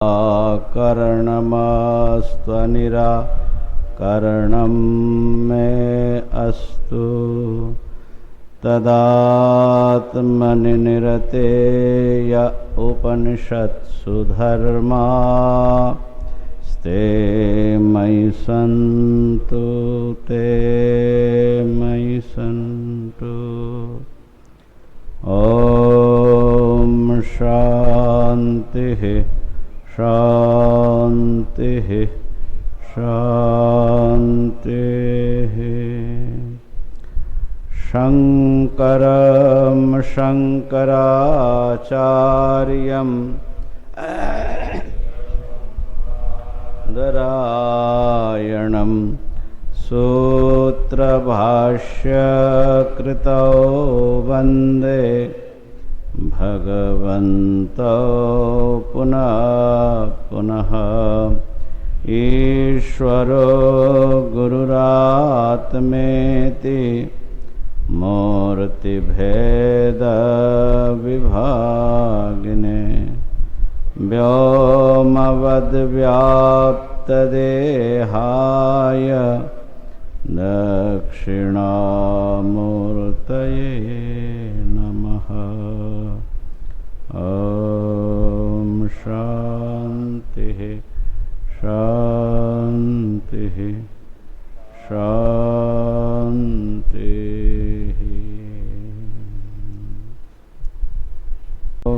करणमस्त्वनिराकरणं मे अस्तु तदात्मनि निरतेय उपनिषत्सु धर्मा ते मयि सन्तु ते मयि सन्तु। ॐ शान्तिः शान्तिः शान्तिः। शङ्करं शङ्कराचार्यं दरायणं सूत्रभाष्यकृतौ वन्दे भगवन्तौ पुनः पुनः। ईश्वरो गुरुरात्मेति मूर्तिभेदविभागिने व्योमवद्व्याप्तदेहाय दक्षिणामूर्तये नमः। ॐ शान्तिः शान्तिः शान्तिः। ॐ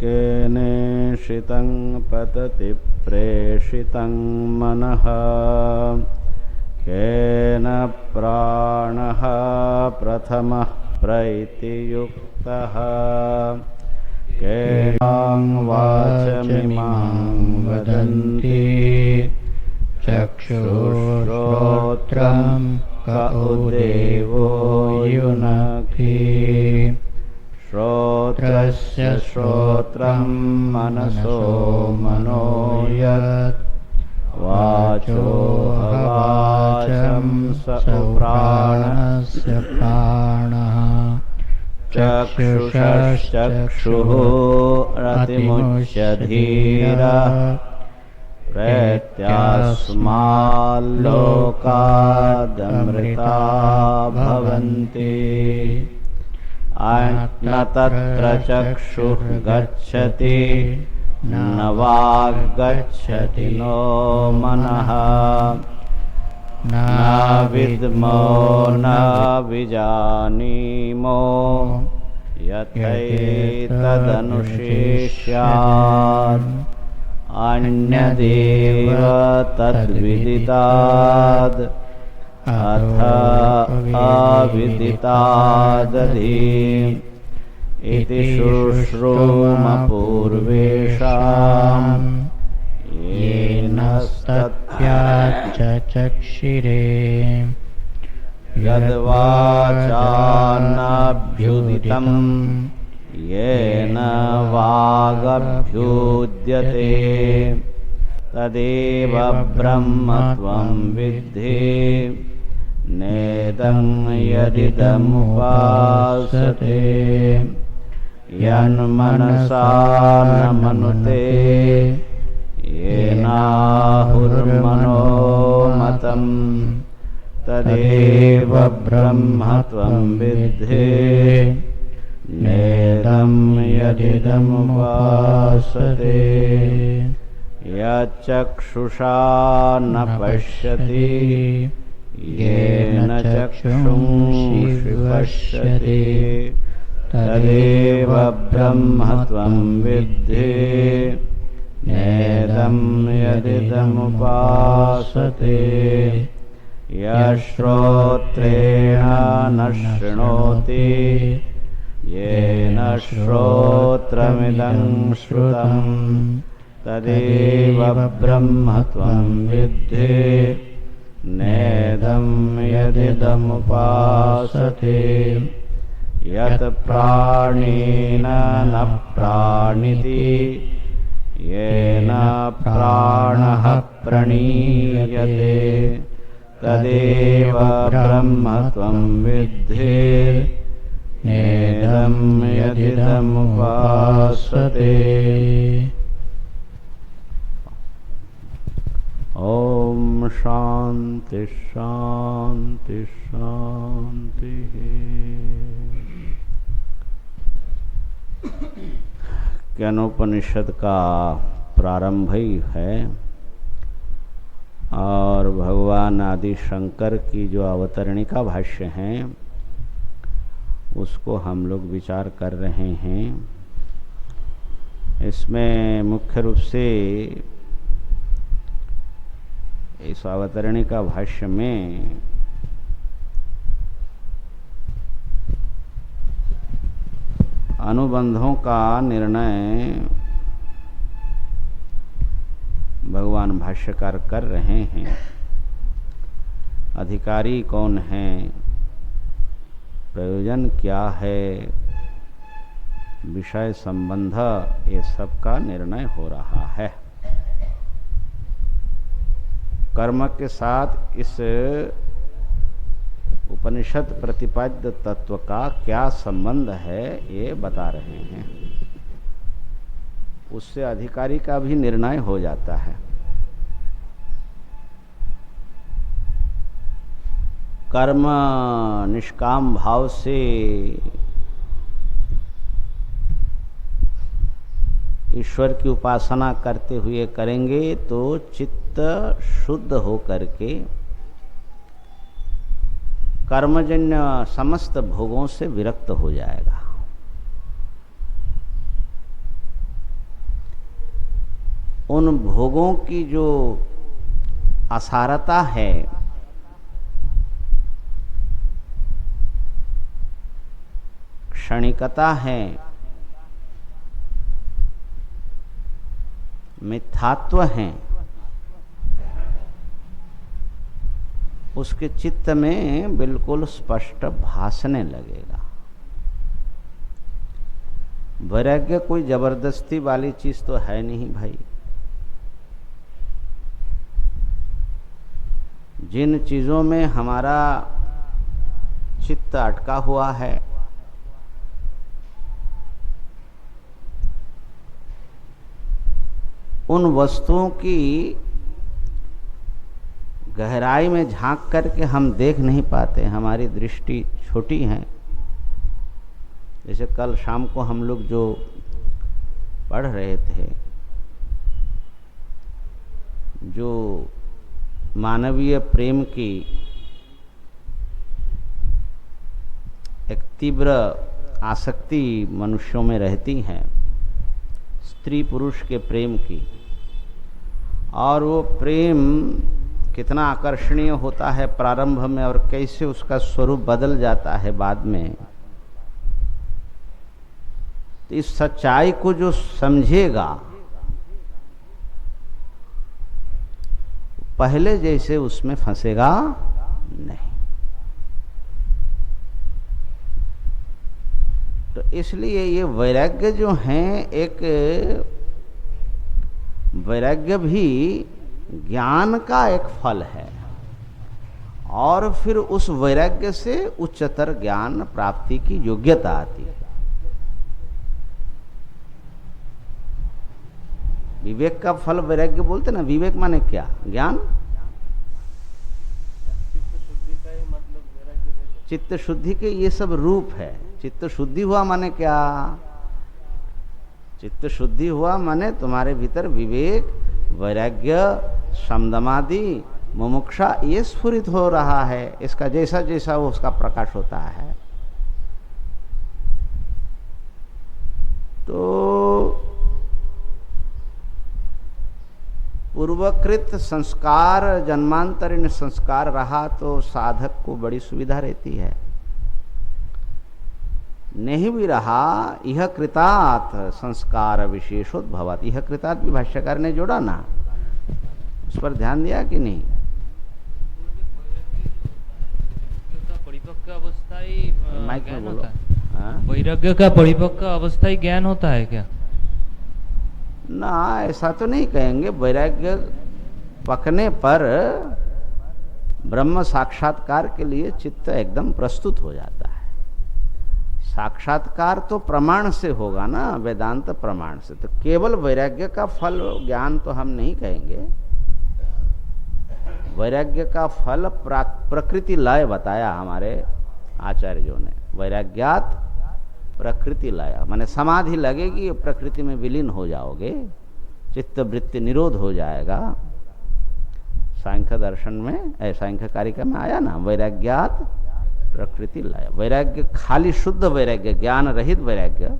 केनेषितं पतति प्रेषितं मनः केन प्राणः प्रथमः प्रैतियुक्तः केनां वाचमिमां वदन्ति चक्षुश्रोत्रं क उदेवो युनक्ति श्रोत्रस्य श्रोत्रं मनसो मनो यत् वाचो वाचं स प्राणस्य प्राणः चक्षुषश्चक्षुः रतिमुच्य धीरः प्रेत्यास्माल्लोकादमृता भवन्ति न तत्र चक्षुः गच्छति न वाग्गच्छति नो मनः न विद्मो न विजानीमो यथैतदनुशेष्यात् अन्यदेव तद्विदिताद् अथ अविदितादधि इति शुश्रूमपूर्वेषाम् येन तथ्याचक्षिरे यद्वाचानभ्युदितं येन वागभ्युद्यते तदेव ब्रह्मत्वं विद्धि नेदं यदिदमुपासते यन्मनसा न मनुते येनाहुर्मनोमतं तदेव ब्रह्मत्वं विद्धि नेदं यदिदमुपासते। यच्चक्षुषा न पश्यति येन चक्षुंषि पश्यति तदेव ब्रह्मत्वं विद्धि नेदं यदिदमुपासते। यश्रोत्रेण न शृणोति येन श्रोत्रमिदं श्रुतं तदेव ब्रह्मत्वं विद्धि नेदं यदिदमुपासते। यत् प्राणेन न प्राणिति येन प्राणः प्रणीयते तदेव ब्रह्मत्वं विद्धि नेदं यदिदमुपासते। ओम शांति शांति शांति। ज्ञानोपनिषद का प्रारंभ ही है और भगवान आदि शंकर की जो अवतरणिका भाष्य हैं उसको हम लोग विचार कर रहे हैं। इसमें मुख्य रूप से इस अवतरणिका भाष्य में अनुबंधों का निर्णय भगवान भाष्यकार कर रहे हैं। अधिकारी कौन है, प्रयोजन क्या है, विषय संबंध, ये सब का निर्णय हो रहा है। कर्म के साथ इस उपनिषद प्रतिपाद्य तत्व का क्या संबंध है ये बता रहे हैं। उससे अधिकारी का भी निर्णय हो जाता है। कर्म निष्काम भाव से ईश्वर की उपासना करते हुए करेंगे तो चित्त शुद्ध हो करके कर्मजन्य समस्त भोगों से विरक्त हो जाएगा। उन भोगों की जो असारता है, क्षणिकता है, मिथ्यात्व है, उसके चित्त में बिल्कुल स्पष्ट भासने लगेगा। वैराग्य कोई जबरदस्ती वाली चीज तो है नहीं भाई। जिन चीजों में हमारा चित्त अटका हुआ है, उन वस्तुओं की गहराई में झांक करके हम देख नहीं पाते, हमारी दृष्टि छोटी है। जैसे कल शाम को हम लोग जो पढ़ रहे थे, जो मानवीय प्रेम की एक तीव्र आसक्ति मनुष्यों में रहती है, स्त्री पुरुष के प्रेम की, और वो प्रेम कितना आकर्षणीय होता है प्रारंभ में और कैसे उसका स्वरूप बदल जाता है बाद में। तो इस सच्चाई को जो समझेगा, पहले जैसे उसमें फंसेगा नहीं। तो इसलिए ये वैराग्य जो हैं, एक वैराग्य भी ज्ञान का एक फल है और फिर उस वैराग्य से उच्चतर ज्ञान प्राप्ति की योग्यता आती है। विवेक का फल वैराग्य बोलते ना। विवेक माने क्या? ज्ञान। चित्त शुद्धि के ये सब रूप है। चित्त शुद्धि हुआ माने क्या? चित्त शुद्धि हुआ माने तुम्हारे भीतर विवेक, वैराग्य, समदमादि, मुमुक्षा ये स्फुरित हो रहा है। इसका जैसा जैसा वो उसका प्रकाश होता है। तो पूर्वकृत संस्कार, जन्मांतरीण संस्कार रहा तो साधक को बड़ी सुविधा रहती है। नहीं भी रहा, यह कृतात् संस्कार विशेषोद्भवात्। यह कृतात् भी भाष्यकार ने जोड़ा ना, उस पर ध्यान दिया कि नहीं? परिपक्व अवस्था ही माइक में बोलो। वैराग्य का परिपक्व अवस्था ही ज्ञान होता है क्या? ना, ऐसा तो नहीं कहेंगे। वैराग्य पकने पर ब्रह्म साक्षात्कार के लिए चित्त एकदम प्रस्तुत हो जाता है। साक्षात्कार तो प्रमाण से होगा ना, वेदांत प्रमाण से। तो केवल वैराग्य का फल ज्ञान तो हम नहीं कहेंगे। वैराग्य का फल प्रकृति लय बताया हमारे आचार्यों ने। वैराग्यात प्रकृति लय, माने समाधि लगेगी, प्रकृति में विलीन हो जाओगे, चित्त वृत्ति निरोध हो जाएगा। सांख्य दर्शन में, सांख्य कारिका में आया ना, वैराग्यात प्रकृति लय। वैराग्य खाली शुद्ध वैराग्य, ज्ञान रहित वैराग्य,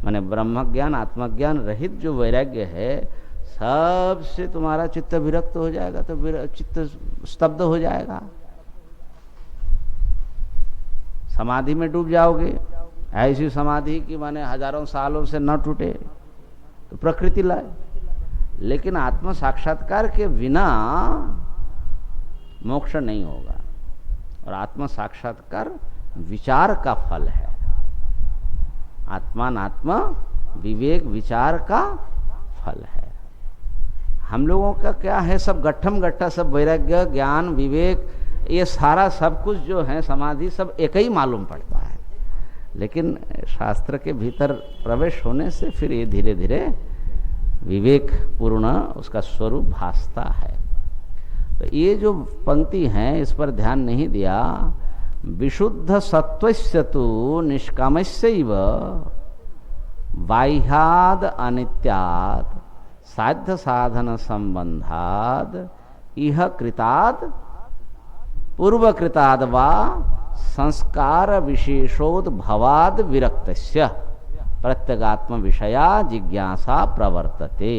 माने ब्रह्म ज्ञान आत्मज्ञान रहित जो वैराग्य है, सबसे तुम्हारा चित्त विरक्त हो जाएगा, तो चित्त स्तब्ध हो जाएगा, समाधि में डूब जाओगे। ऐसी समाधि की माने हजारों सालों से न टूटे, तो प्रकृति लय। लेकिन आत्म साक्षात्कार के बिना मोक्ष नहीं होगा, और आत्म साक्षात्कार विचार का फल है। आत्मानात्म विवेक विचार का फल है। हम लोगों का क्या है, सब गट्ठम गट्ठा, सब वैराग्य ज्ञान विवेक, ये सारा सब कुछ जो है समाधि, सब एक ही मालूम पड़ता है। लेकिन शास्त्र के भीतर प्रवेश होने से फिर ये धीरे धीरे विवेक पूर्ण उसका स्वरूप भासता है। तो ये जो पंक्ति है, इस पर ध्यान नहीं दिया। विशुद्ध सत्वस्य तु निष्कामस्यैव बाह्याद अनित्यात् साध्य साधन संबंधाद इह कृताद पूर्व कृताद वा संस्कार विशेषोद्भवाद विरक्तस्य प्रत्यगात्म विषया जिज्ञासा प्रवर्तते।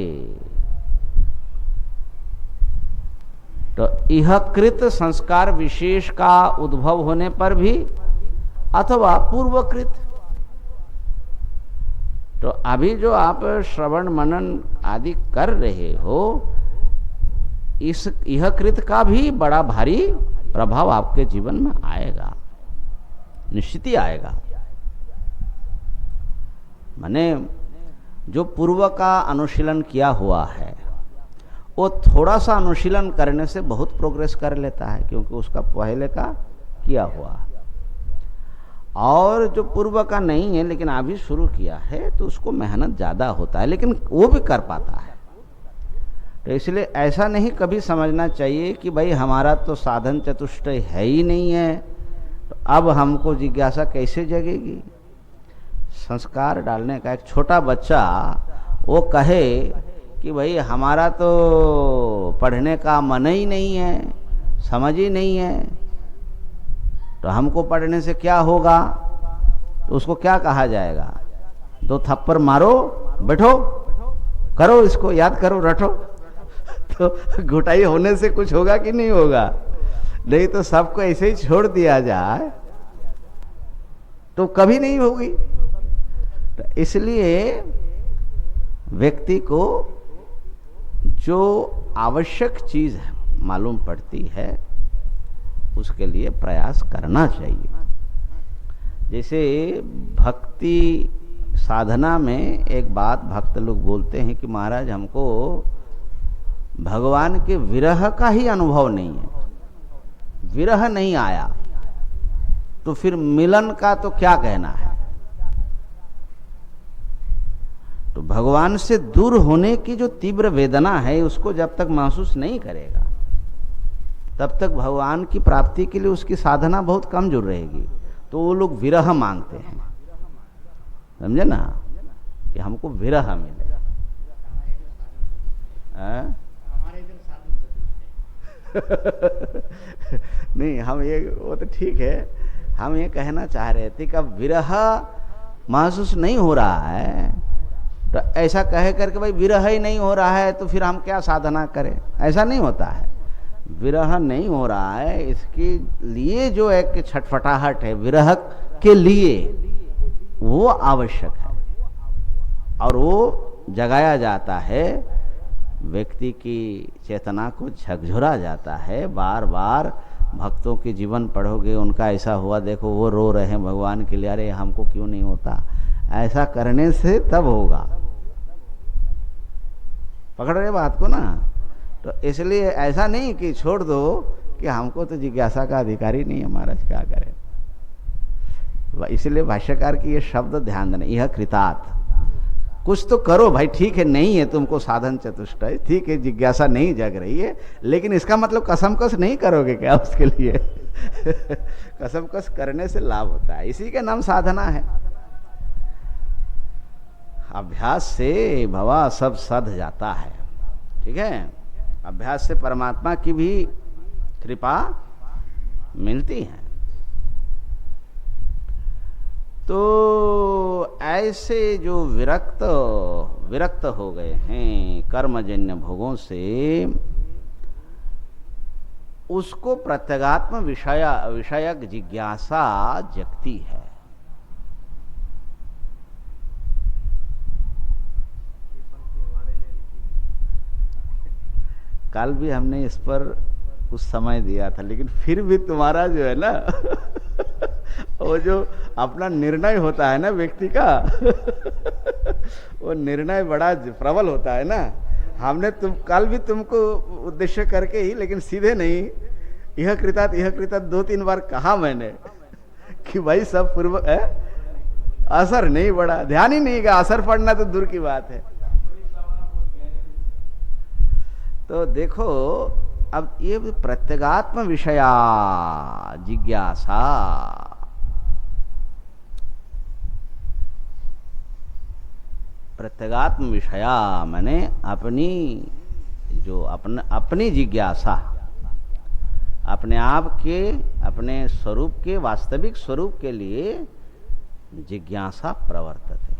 तो इह कृत संस्कार विशेष का उद्भव होने पर भी, अथवा पूर्वकृत, तो अभी जो आप श्रवण मनन आदि कर रहे हो, इस यह कृत का भी बड़ा भारी प्रभाव आपके जीवन में आएगा, निश्चित ही आएगा। माने जो पूर्व का अनुशीलन किया हुआ है, वो थोड़ा सा अनुशीलन करने से बहुत प्रोग्रेस कर लेता है, क्योंकि उसका पहले का किया हुआ। और जो पूर्व का नहीं है लेकिन अभी शुरू किया है, तो उसको मेहनत ज़्यादा होता है, लेकिन वो भी कर पाता है। तो इसलिए ऐसा नहीं कभी समझना चाहिए कि भाई हमारा तो साधन चतुष्टय है ही नहीं है, तो अब हमको जिज्ञासा कैसे जगेगी। संस्कार डालने का, एक छोटा बच्चा वो कहे कि भाई हमारा तो पढ़ने का मन ही नहीं है, समझ ही नहीं है, तो हमको पढ़ने से क्या होगा, तो उसको क्या कहा जाएगा? 2 थप्पड़ मारो, बैठो, करो, इसको याद करो, रटो। तो घुटाई होने से कुछ होगा कि नहीं होगा? नहीं तो सबको ऐसे ही छोड़ दिया जाए तो कभी नहीं होगी। तो इसलिए व्यक्ति को जो आवश्यक चीज मालूम पड़ती है, उसके लिए प्रयास करना चाहिए। जैसे भक्ति साधना में एक बात भक्त लोग बोलते हैं कि महाराज हमको भगवान के विरह का ही अनुभव नहीं है, विरह नहीं आया, तो फिर मिलन का तो क्या कहना है। तो भगवान से दूर होने की जो तीव्र वेदना है, उसको जब तक महसूस नहीं करेगा, तब तक भगवान की प्राप्ति के लिए उसकी साधना बहुत कमजोर रहेगी। तो वो लोग विरह मांगते हैं, समझे ना, कि हमको विरह मिले। नहीं, हम ये, वो तो ठीक है, हम ये कहना चाह रहे थे कि अब विरह महसूस नहीं हो रहा है, तो ऐसा कहे करके भाई विरह ही नहीं हो रहा है तो फिर हम क्या साधना करें, ऐसा नहीं होता है। विरह नहीं हो रहा है, इसके लिए जो एक छटपटाहट है विरह के लिए, वो आवश्यक है, और वो जगाया जाता है, व्यक्ति की चेतना को झकझोरा जाता है। बार बार भक्तों के जीवन पढ़ोगे, उनका ऐसा हुआ, देखो वो रो रहे हैं भगवान के लिए, अरे हमको क्यों नहीं होता, ऐसा करने से तब होगा। पकड़ रहे बात को ना। तो इसलिए ऐसा नहीं कि छोड़ दो कि हमको तो जिज्ञासा का अधिकारी नहीं है, महाराज क्या करें। इसलिए भाष्यकार की ये शब्द ध्यान देना, यह कृतात्, कुछ तो करो भाई, ठीक है नहीं है तुमको साधन चतुष्टय, ठीक है जिज्ञासा नहीं जग रही है, लेकिन इसका मतलब कसमकस नहीं करोगे क्या उसके लिए? कसमकस करने से लाभ होता है, इसी के नाम साधना है। अभ्यास से भवा सब सध जाता है, ठीक है। अभ्यास से परमात्मा की भी कृपा मिलती है। तो ऐसे जो विरक्त हो गए हैं कर्मजन्य भोगों से, उसको प्रत्यगात्म विषयक जिज्ञासा जगती है। कल भी हमने इस पर कुछ समय दिया था, लेकिन फिर भी तुम्हारा जो है ना वो जो अपना निर्णय होता है ना व्यक्ति का वो निर्णय बड़ा प्रबल होता है ना। हमने कल भी तुमको उद्देश्य करके ही, लेकिन सीधे नहीं, यह कृतात 2-3 बार कहा मैंने कि भाई सब पूर्व असर नहीं पड़ा, ध्यान ही नहीं का, असर पड़ना तो दूर की बात है। तो देखो अब ये प्रत्यगात्म विषया जिज्ञासा, प्रत्यगात्म विषया माने अपनी जो अपनी जिज्ञासा, अपने आप के, अपने स्वरूप के, वास्तविक स्वरूप के लिए जिज्ञासा प्रवर्तते।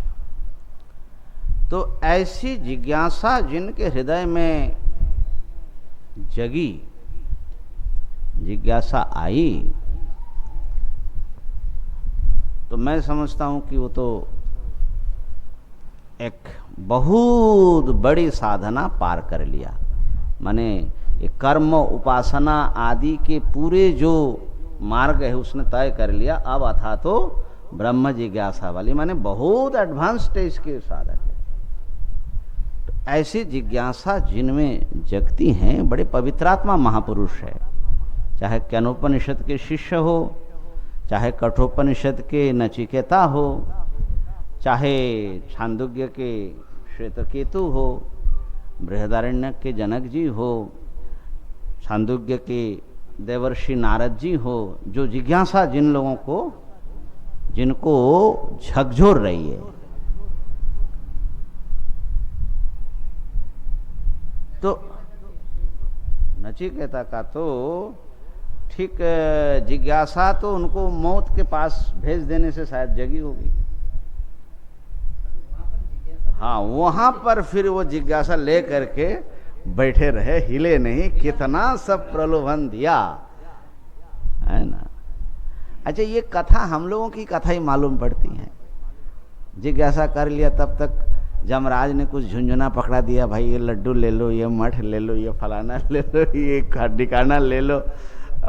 तो ऐसी जिज्ञासा जिनके हृदय में जगी, जिज्ञासा आई, तो मैं समझता हूं कि वो तो एक बहुत बड़ी साधना पार कर लिया। माने ये कर्म उपासना आदि के पूरे जो मार्ग है उसने तय कर लिया। अब अथा तो ब्रह्म जिज्ञासा वाली, माने बहुत एडवांस स्टेज के साधक है। तो ऐसी जिज्ञासा जिनमें जगती हैं, बड़े पवित्रात्मा महापुरुष है, चाहे केनोपनिषद के शिष्य हो, चाहे कठोपनिषद के नचिकेता हो, चाहे छांदोग्य के श्वेतकेतु हो, बृहदारण्यक के जनक जी हो, छांदोग्य के देवर्षि नारद जी हो, जो जिज्ञासा जिन लोगों को, जिनको झकझोर रही है, तो नचिकेता का तो ठीक जिज्ञासा तो उनको मौत के पास भेज देने से शायद जगी होगी। हाँ, वहां पर फिर वो जिज्ञासा ले करके बैठे रहे, हिले नहीं, कितना सब प्रलोभन दिया, है ना। अच्छा, ये कथा हम लोगों की कथा ही मालूम पड़ती है। जिज्ञासा कर लिया, तब तक जमराज ने कुछ झुंझुना पकड़ा दिया, भाई ये लड्डू ले लो, ये मठ ले लो, ये फलाना ले लो, ये ठिकाना ले लो,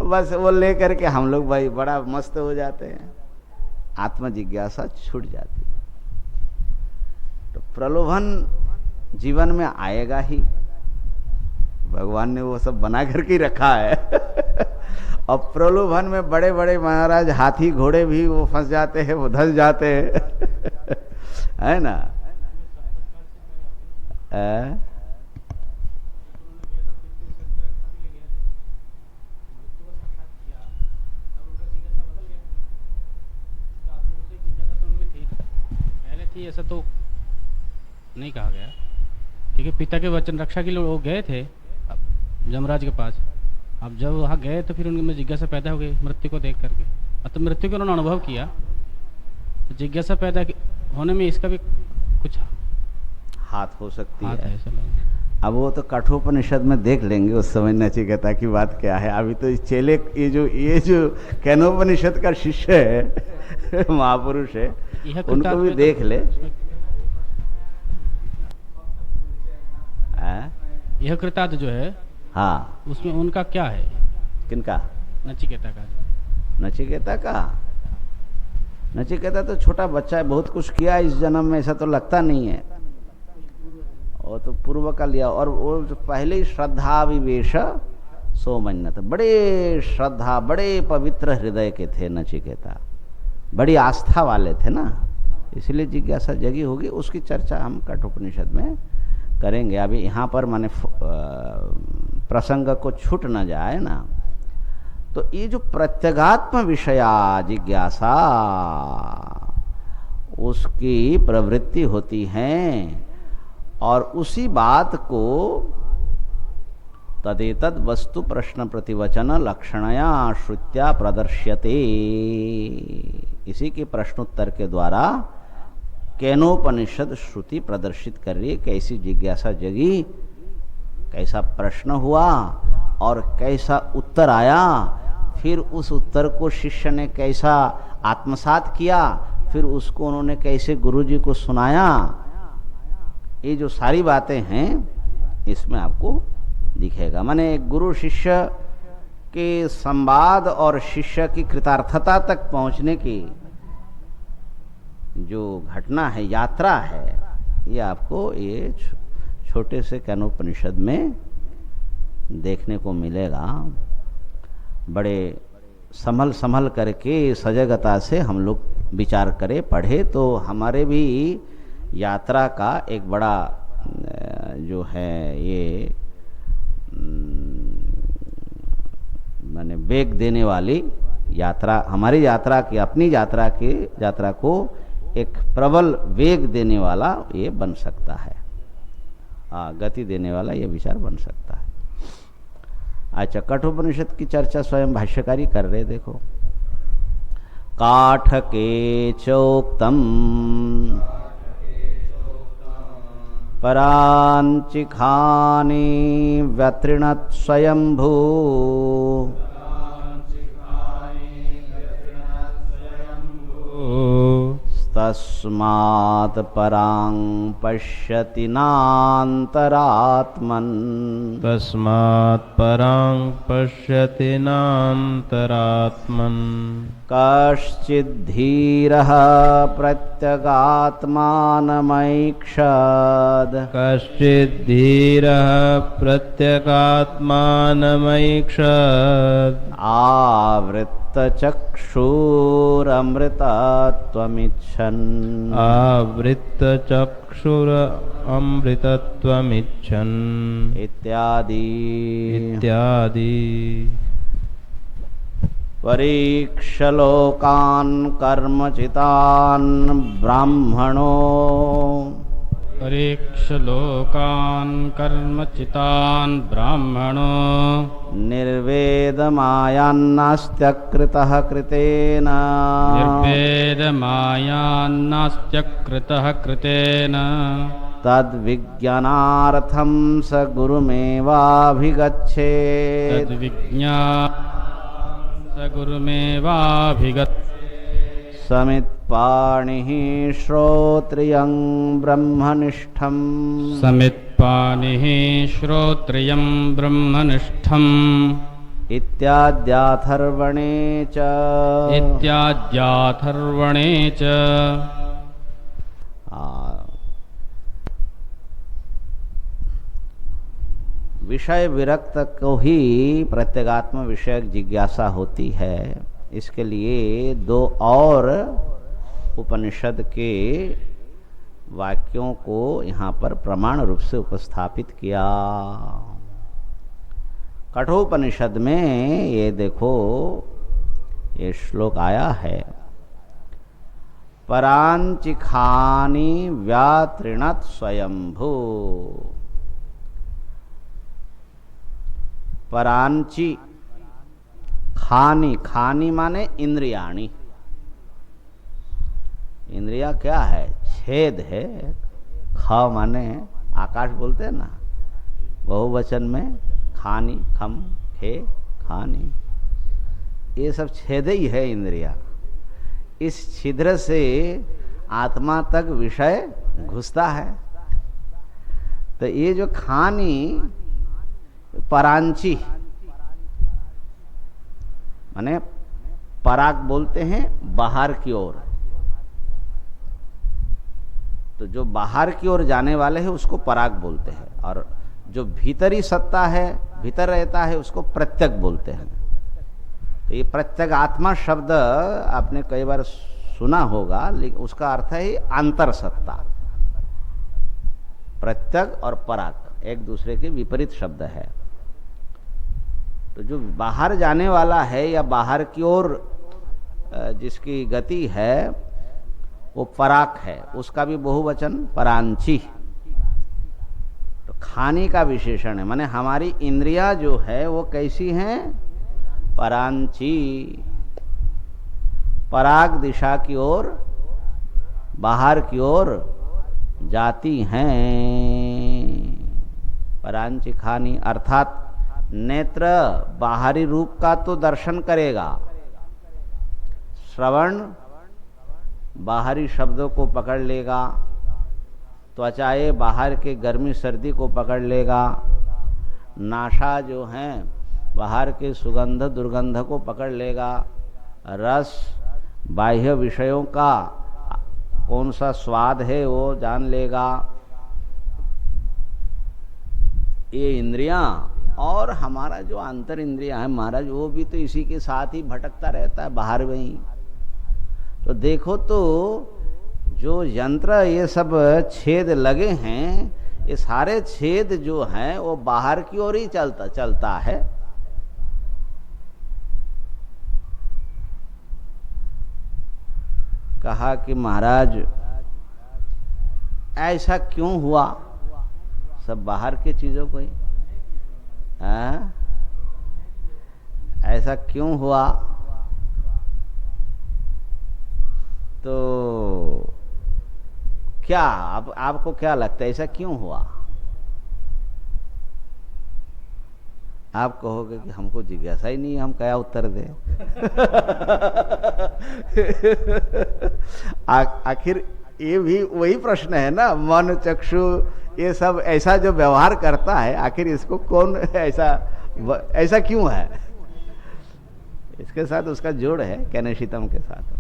बस वो ले करके हम लोग भाई बड़ा मस्त हो जाते हैं, आत्म जिज्ञासा छूट जाती है। तो प्रलोभन जीवन में आएगा ही, भगवान ने वो सब बना करके ही रखा है। और प्रलोभन में बड़े बड़े महाराज हाथी घोड़े भी वो फंस जाते हैं, वो धस जाते हैं है ना। ऐसा तो नहीं कहा गया, ठीक है। पिता के वचन रक्षा के लिए वो गए थे जमराज के पास। अब जब वहाँ गए तो फिर उनमें जिज्ञासा पैदा हो गई मृत्यु को देख करके। अब तो मृत्यु को उन्होंने अनुभव किया, तो जिज्ञासा पैदा होने में इसका भी कुछ हाथ हो सकती हाथ है। ऐसा लगा। अब वो तो कठोपनिषद में देख लेंगे उस समय नचिकेता की बात क्या है। अभी तो चेले, ये जो केनोपनिषद का शिष्य है महापुरुष है, उनको भी देख ले। यह कृतार्थ जो है, हाँ, उसमें उनका क्या है? किनका? नचिकेता का। नचिकेता का? नचिकेता तो छोटा बच्चा है, बहुत कुछ किया इस जन्म में, ऐसा तो लगता नहीं है। वो तो पूर्व का लिया, और वो जो पहले ही श्रद्धा विवेश सोमन्यत, बड़े श्रद्धा, बड़े पवित्र हृदय के थे नचिकेता, बड़ी आस्था वाले थे ना, इसलिए जिज्ञासा जगी होगी। उसकी चर्चा हम कठोपनिषद में करेंगे। अभी यहाँ पर माने प्रसंग को छूट न जाए ना। तो ये जो प्रत्यगात्म विषया जिज्ञासा, उसकी प्रवृत्ति होती है और उसी बात को तदेतद वस्तु प्रश्न प्रतिवचन लक्षणया श्रुत्या प्रदर्श्यते, इसी के प्रश्नोत्तर के द्वारा केनोपनिषद श्रुति प्रदर्शित कर रही है। कैसी जिज्ञासा जगी, कैसा प्रश्न हुआ और कैसा उत्तर आया, फिर उस उत्तर को शिष्य ने कैसा आत्मसात किया, फिर उसको उन्होंने कैसे गुरुजी को सुनाया। ये जो सारी बातें हैं इसमें आपको दिखेगा। माने गुरु शिष्य के संवाद और शिष्य की कृतार्थता तक पहुंचने की जो घटना है, यात्रा है, ये आपको ये छोटे से केनोपनिषद में देखने को मिलेगा। बड़े संभल संभल करके सजगता से हम लोग विचार करें, पढ़े, तो हमारे भी यात्रा का एक बड़ा जो है ये माने वेग देने वाली यात्रा, हमारी यात्रा की, अपनी यात्रा को एक प्रबल वेग देने वाला ये बन सकता है, गति देने वाला ये विचार बन सकता है। अच्छा, कठोपनिषद की चर्चा स्वयं भाष्यकारी कर रहे, देखो। काठके चोक्तम परांचिखानि व्यतृणत् स्वयंभू तस्मात् परां पश्यति नान्तरात्मन्। तस्मात् परां पश्यति नान्तरात्मन्। कश्चिद्धीरः प्रत्यगात्मानमैक्षद। कश्चिद्धीरः प्रत्यगात्मानमैक्षद। आवृत्तचक्षुरमृतत्वमिच्छन्। आवृत्तचक्षुरमृतत्वमिच्छन्। इत्यादि। परीक्षलोकान् कर्मचितान् ब्राह्मणो। परीक्षलोकान् कर्मचितान् ब्राह्मणो। निर्वेदमायान्नास्त्यकृतः कृतेन। निर्वेदमायान्नास्त्यकृतः कृतेन। तद्विज्ञानार्थं स गुरुमेवाभिगच्छेत्। स गुरुमेवाभिगच्छेत्। समित्पाणिः श्रोत्रियं ब्रह्मनिष्ठम्। समित्पाणिः श्रोत्रियं ब्रह्मनिष्ठम्। इत्याद्याथर्वणे च। इत्याद्याथर्वणे च। विषय विरक्त को ही प्रत्यगात्म विषयक जिज्ञासा होती है। इसके लिए दो और उपनिषद के वाक्यों को यहाँ पर प्रमाण रूप से उपस्थापित किया। कठोपनिषद में ये देखो, ये श्लोक आया है, परांचिखानि व्यातृणत् स्वयंभू। परांची, खानी, खानी माने इंद्रियाणी। इंद्रिया क्या है? छेद है। ख माने आकाश बोलते हैं ना, बहुवचन में खानी, खम, खे, खानी, ये सब छेद ही है इंद्रिया। इस छिद्र से आत्मा तक विषय घुसता है। तो ये जो खानी, परांची माने पराग बोलते हैं बाहर की ओर। तो जो बाहर की ओर जाने वाले हैं उसको पराग बोलते हैं, और जो भीतरी सत्ता है, भीतर रहता है, उसको प्रत्यक बोलते हैं। तो ये प्रत्यक आत्मा शब्द आपने कई बार सुना होगा, लेकिन उसका अर्थ है अंतर सत्ता। प्रत्यक और पराक एक दूसरे के विपरीत शब्द है। तो जो बाहर जाने वाला है या बाहर की ओर जिसकी गति है वो पराक है, उसका भी बहुवचन परांची। तो खाने का विशेषण है, माने हमारी इंद्रियां जो है वो कैसी हैं? परांची, पराग दिशा की ओर, बाहर की ओर जाती हैं। परांची खानी अर्थात नेत्र बाहरी रूप का तो दर्शन करेगा, श्रवण बाहरी शब्दों को पकड़ लेगा, त्वचाए बाहर के गर्मी सर्दी को पकड़ लेगा, नासा जो हैं बाहर के सुगंध दुर्गंध को पकड़ लेगा, रस बाह्य विषयों का कौन सा स्वाद है वो जान लेगा। ये इंद्रियां और हमारा जो अंतर इंद्रियां है महाराज, वो भी तो इसी के साथ ही भटकता रहता है बाहर में ही। तो देखो तो जो यंत्र ये सब छेद लगे हैं, ये सारे छेद जो हैं वो बाहर की ओर ही चलता है। कहा कि महाराज ऐसा क्यों हुआ? सब बाहर के चीजों को ही ऐसा क्यों हुआ? तो क्या आपको क्या लगता है ऐसा क्यों हुआ? आप कहोगे कि हमको जिज्ञासा ही नहीं है, हम क्या उत्तर दें। आखिर ये भी वही प्रश्न है ना, मन चक्षु ये सब ऐसा जो व्यवहार करता है, आखिर इसको कौन ऐसा क्यों है? इसके साथ उसका जोड़ है कैनेशितम के साथ।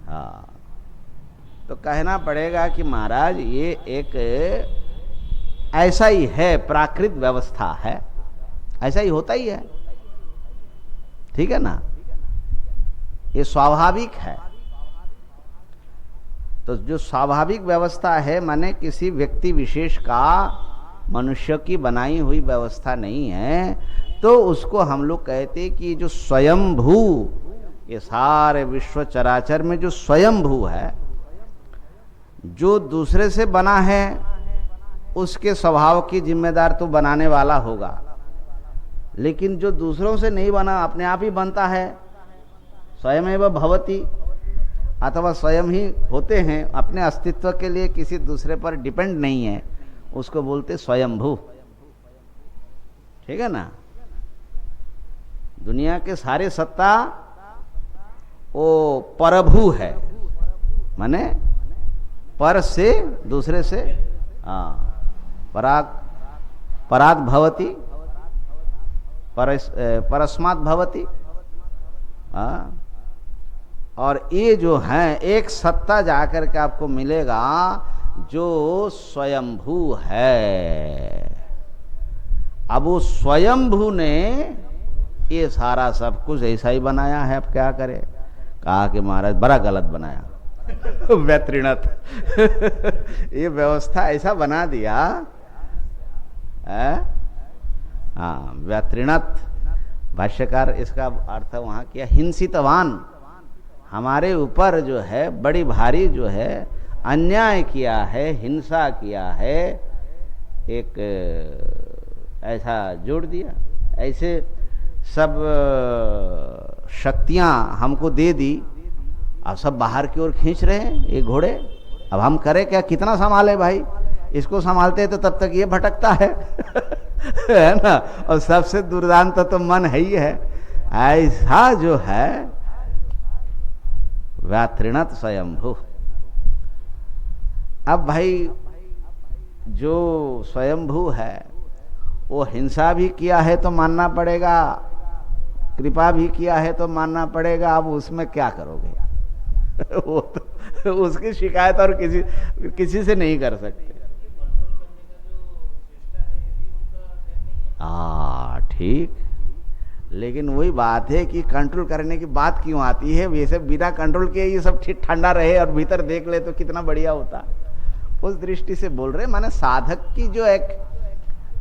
हाँ, तो कहना पड़ेगा कि महाराज ये एक ऐसा ही है, प्राकृत व्यवस्था है, ऐसा ही होता ही है, ठीक है ना, ये स्वाभाविक है। तो जो स्वाभाविक व्यवस्था है माने किसी व्यक्ति विशेष का, मनुष्य की बनाई हुई व्यवस्था नहीं है, तो उसको हम लोग कहते कि जो स्वयंभू, ये सारे विश्व चराचर में जो स्वयंभू है, जो दूसरे से बना है उसके स्वभाव की जिम्मेदार तो बनाने वाला होगा, लेकिन जो दूसरों से नहीं बना अपने आप ही बनता है, स्वयमेव भवति, अथवा स्वयं ही होते हैं, अपने अस्तित्व के लिए किसी दूसरे पर डिपेंड नहीं है, उसको बोलते स्वयंभू, ठीक है ना। दुनिया के सारे सत्ता वो परभू है, माने पर से दूसरे से, हाँ, पराग भवति, परस्मात् भवति, हाँ। और ये जो है एक सत्ता जाकर के आपको मिलेगा जो स्वयंभू है। अब वो स्वयंभू ने ये सारा सब कुछ ऐसा ही बनाया है, अब क्या करे? कहा कि महाराज बड़ा गलत बनाया। व्यत्रिणत ये व्यवस्था ऐसा बना दिया है, हाँ, व्यत्रिणत। भाष्यकार इसका अर्थ वहां किया हिंसितवान, हमारे ऊपर जो है बड़ी भारी जो है अन्याय किया है, हिंसा किया है, एक ऐसा जोड़ दिया, ऐसे सब शक्तियां हमको दे दी, अब सब बाहर की ओर खींच रहे हैं ये घोड़े। अब हम करें क्या, कितना संभाले भाई? इसको संभालते तो तब तक ये भटकता है है ना। और सबसे दुर्दांत तो मन है ही है। ऐसा जो है व्यात्रिणत स्वयंभू। अब भाई जो स्वयंभू है वो हिंसा भी किया है तो मानना पड़ेगा, कृपा भी किया है तो मानना पड़ेगा। अब उसमें क्या करोगे? वो तो उसकी शिकायत और किसी से नहीं कर सकते। ठीक, लेकिन वही बात है कि कंट्रोल करने की बात क्यों आती है? वैसे बिना कंट्रोल के ये सब ठीक ठंडा रहे और भीतर देख ले तो कितना बढ़िया होता। उस दृष्टि से बोल रहे, माने साधक की जो एक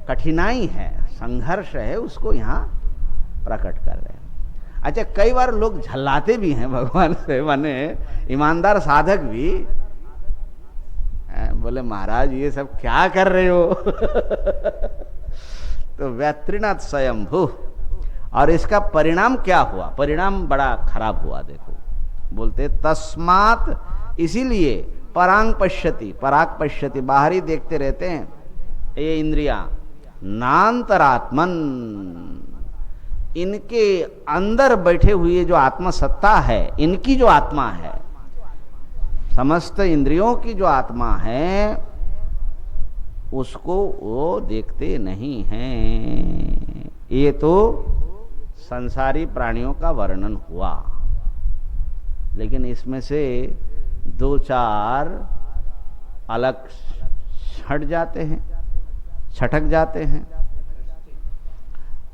कठिनाई है, संघर्ष है, उसको यहाँ प्रकट कर रहे हैं। अच्छा, कई बार लोग झल्लाते भी हैं भगवान से, माने ईमानदार साधक भी बोले महाराज ये सब क्या कर रहे हो? तो व्यत्रिनाथ स्वयंभू, और इसका परिणाम क्या हुआ? परिणाम बड़ा खराब हुआ। देखो, बोलते तस्मात्, इसीलिए परांग पश्यति, पराग पश्यति, बाहरी देखते रहते हैं ये इंद्रियां, नान्तरात्मन, इनके अंदर बैठे हुए जो आत्मा सत्ता है, इनकी जो आत्मा है, समस्त इंद्रियों की जो आत्मा है, उसको वो देखते नहीं हैं। ये तो संसारी प्राणियों का वर्णन हुआ, लेकिन इसमें से दो चार अलग छट जाते हैं, छटक जाते हैं।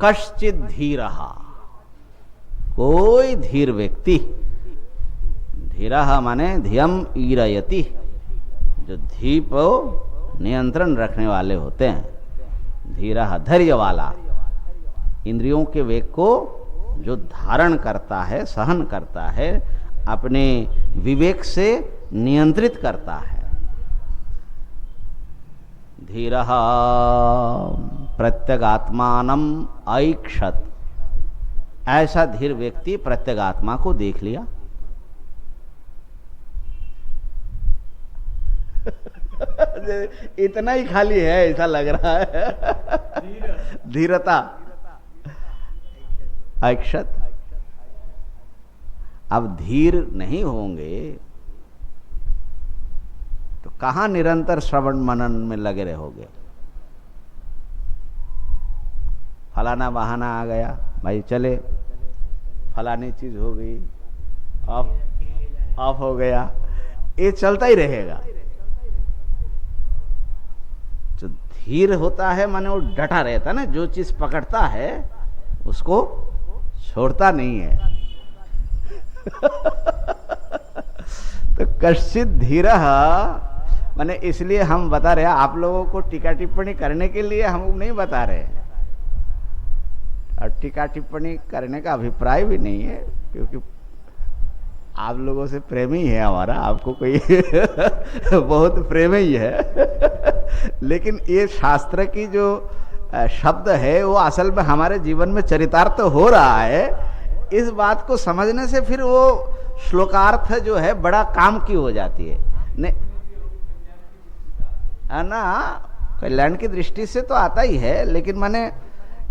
कश्चित धीरहा, कोई धीर व्यक्ति, धीरहा माने धियम ईरयति, जो धी पर नियंत्रण रखने वाले होते हैं। धीरहा, धैर्य वाला, इंद्रियों के वेग को जो धारण करता है, सहन करता है, अपने विवेक से नियंत्रित करता है। धीरः प्रत्यगात्मानम ऐक्षत, ऐसा धीर व्यक्ति प्रत्यगात्मा को देख लिया। इतना ही खाली है ऐसा लग रहा है। धीरता, ऐक्षत। अब धीर नहीं होंगे तो कहां निरंतर श्रवण मनन में लगे रहोगे? फलाना बहाना आ गया, भाई चले, फलानी चीज हो गई, ऑफ हो गया, ये चलता ही रहेगा। जो धीर होता है माने वो डटा रहता है ना, जो चीज पकड़ता है उसको छोड़ता नहीं है। तो कश्चित धीरः माने, इसलिए हम बता रहे हैं आप लोगों को टीका टिप्पणी करने के लिए हम नहीं बता रहे हैं, और टीका टिप्पणी करने का अभिप्राय भी नहीं है, क्योंकि आप लोगों से प्रेम ही है हमारा, आपको कोई बहुत प्रेम ही है। लेकिन ये शास्त्र की जो शब्द है वो असल में हमारे जीवन में चरितार्थ हो रहा है। इस बात को समझने से फिर वो श्लोकार्थ जो है बड़ा काम की हो जाती है ना, कल्याण की दृष्टि से तो आता ही है, लेकिन माने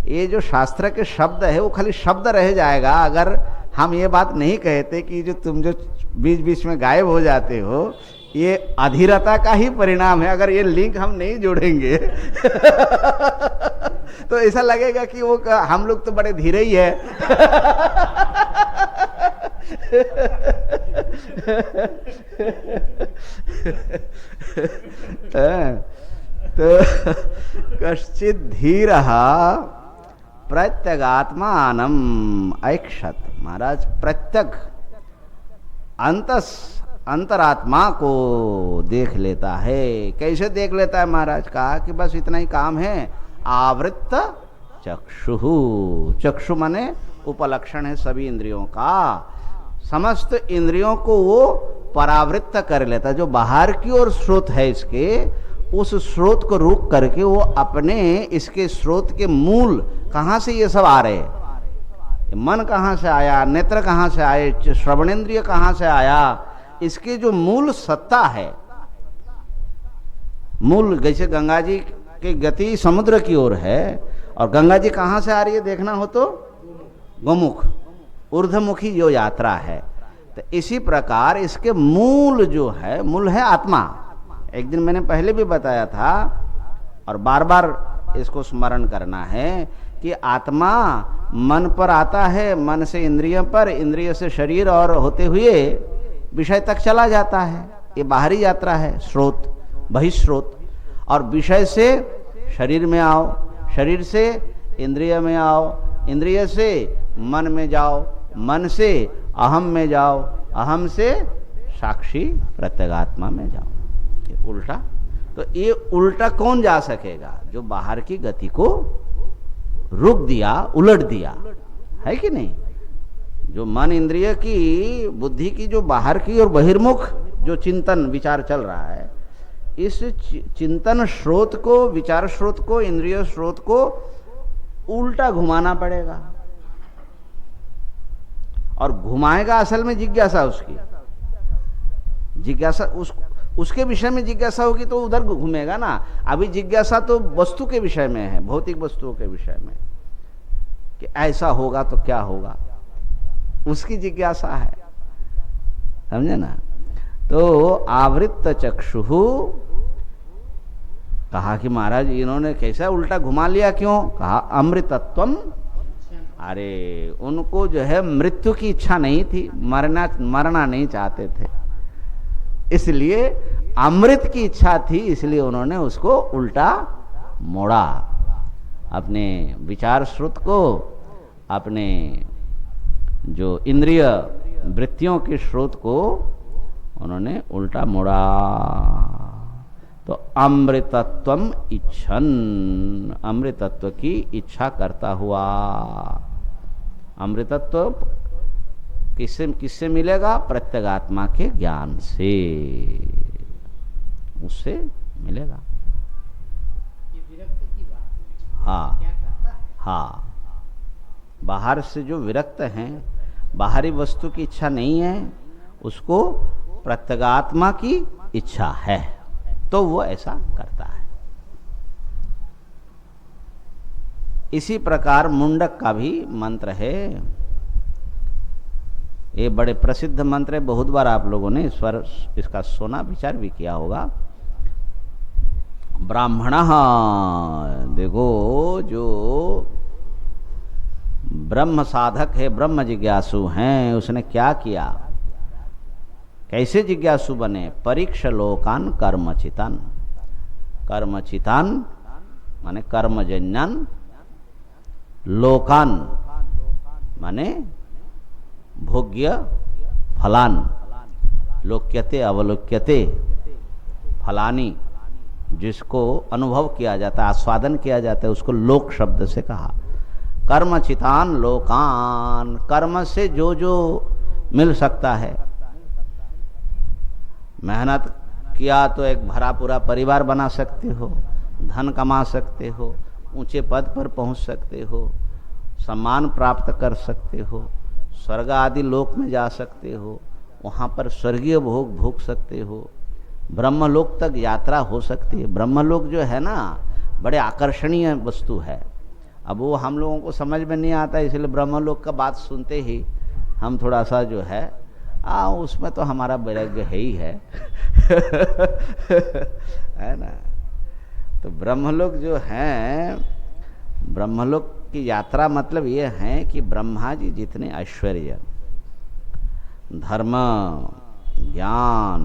ये जो शास्त्र के शब्द है वो खाली शब्द रह जाएगा अगर हम ये बात नहीं कहते कि जो तुम जो बीच बीच में गायब हो जाते हो ये अधीरता का ही परिणाम है। अगर ये लिंक हम नहीं जोड़ेंगे तो ऐसा लगेगा कि वो हम लोग तो बड़े धीरे ही है। तो कश्चित धीरः प्रत्यगात्मानम ऐक्षत, महाराज प्रत्यक अंतरात्मा को देख लेता है। कैसे देख लेता है महाराज? कहा कि बस इतना ही काम है, आवृत्त चक्षुः, चक्षु माने उपलक्षण है सभी इंद्रियों का, समस्त इंद्रियों को वो परावृत्त कर लेता है। जो बाहर की ओर स्रोत है इसके, उस स्रोत को रोक करके वो अपने इसके स्रोत के मूल, कहाँ से ये सब आ रहे हैं, मन कहाँ से आया, नेत्र कहाँ से आए, श्रवणेन्द्रिय कहाँ से आया, इसके जो मूल सत्ता है, मूल, जैसे गंगा जी की गति समुद्र की ओर है और गंगा जी कहाँ से आ रही है देखना हो तो गोमुख, ऊर्ध्वमुखी जो यात्रा है, तो इसी प्रकार इसके मूल जो है, मूल है आत्मा। एक दिन मैंने पहले भी बताया था और बार बार इसको स्मरण करना है कि आत्मा मन पर आता है, मन से इंद्रिय पर, इंद्रिय से शरीर और होते हुए विषय तक चला जाता है। ये बाहरी यात्रा है, स्रोत, बहिस्रोत। और विषय से शरीर में आओ, शरीर से इंद्रिय में आओ, इंद्रिय से मन में जाओ, मन से अहम में जाओ, अहम से साक्षी प्रत्यगात्मा में जाओ। ये उल्टा। तो ये उल्टा कौन जा सकेगा? जो बाहर की गति को रुक दिया, उलट दिया, है कि नहीं? जो मन इंद्रिय की, बुद्धि की जो बाहर की और बहिर्मुख जो चिंतन विचार चल रहा है, इस चिंतन स्रोत को, विचार स्रोत को, इंद्रिय स्रोत को उल्टा घुमाना पड़ेगा। और घुमाएगा असल में जिज्ञासा, उसकी जिज्ञासा, उसके विषय में जिज्ञासा होगी तो उधर घूमेगा ना। अभी जिज्ञासा तो वस्तु के विषय में है, भौतिक वस्तुओं के विषय में, कि ऐसा होगा तो क्या होगा, उसकी जिज्ञासा है, समझे ना। तो आवृत्त चक्षुः, कहा कि महाराज इन्होंने कैसा उल्टा घुमा लिया, क्यों? कहा अमृतत्वम। अरे उनको जो है मृत्यु की इच्छा नहीं थी, मरना नहीं चाहते थे, इसलिए अमृत की इच्छा थी, इसलिए उन्होंने उसको उल्टा मोड़ा। अपने विचार स्रोत को, अपने जो इंद्रिय वृत्तियों के स्रोत को उन्होंने उल्टा मोड़ा। तो अमृतत्वम इच्छन, अमृतत्व की इच्छा करता हुआ। अमृतत्व किससे मिलेगा? प्रत्यगात्मा के ज्ञान से, उससे मिलेगा। हाँ हाँ, बाहर से जो विरक्त हैं, बाहरी वस्तु की इच्छा नहीं है, उसको प्रत्यगात्मा की इच्छा है, तो वो ऐसा करता है। इसी प्रकार मुंडक का भी मंत्र है। ये बड़े प्रसिद्ध मंत्र है, बहुत बार आप लोगों ने स्वर इसका सुना, विचार भी किया होगा। ब्राह्मण, देखो जो ब्रह्म साधक है, ब्रह्म जिज्ञासु हैं, उसने क्या किया? कैसे जिज्ञासु बने? परीक्ष लोकान कर्मचितान। कर्मचितान माने कर्मजन्यान, लोकान माने भोग्य फलान, लोक्यते अवलोक्यते फलानी, जिसको अनुभव किया जाता है, आस्वादन किया जाता है, उसको लोक शब्द से कहा। कर्मचितान लोकान, कर्म से जो जो मिल सकता है। मेहनत किया तो एक भरा पूरा परिवार बना सकते हो, धन कमा सकते हो, ऊंचे पद पर पहुंच सकते हो, सम्मान प्राप्त कर सकते हो, स्वर्ग आदि लोक में जा सकते हो, वहाँ पर स्वर्गीय भोग भोग सकते हो, ब्रह्मलोक तक यात्रा हो सकती है। ब्रह्मलोक जो है ना, बड़े आकर्षणीय वस्तु है। अब वो हम लोगों को समझ में नहीं आता, इसलिए ब्रह्मलोक का बात सुनते ही हम थोड़ा सा जो है उसमें तो हमारा वैराग्य है ही है है ना। तो ब्रह्मलोक जो है, ब्रह्मलोक की यात्रा मतलब ये है कि ब्रह्मा जी जितने ऐश्वर्य, धर्म, ज्ञान,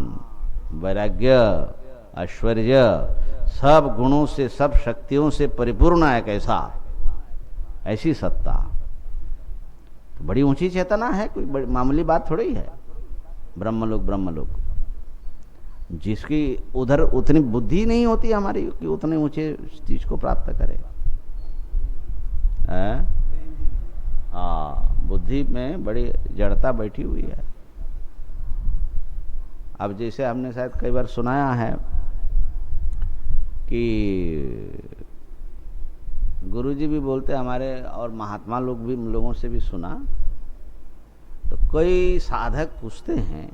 वैराग्य, ऐश्वर्य, सब गुणों से, सब शक्तियों से परिपूर्ण है, कैसा, ऐसी सत्ता, तो बड़ी ऊंची चेतना है, कोई बड़ी मामूली बात थोड़ी है। ब्रह्मलोक, ब्रह्मलोक जिसकी उधर उतनी बुद्धि नहीं होती हमारी कि उतने ऊंचे चीज को प्राप्त करे। बुद्धि में बड़ी जड़ता बैठी हुई है। अब जैसे हमने शायद कई बार सुनाया है कि गुरुजी भी बोलते हमारे, और महात्मा लोग भी, लोगों से भी सुना, तो कोई साधक पूछते हैं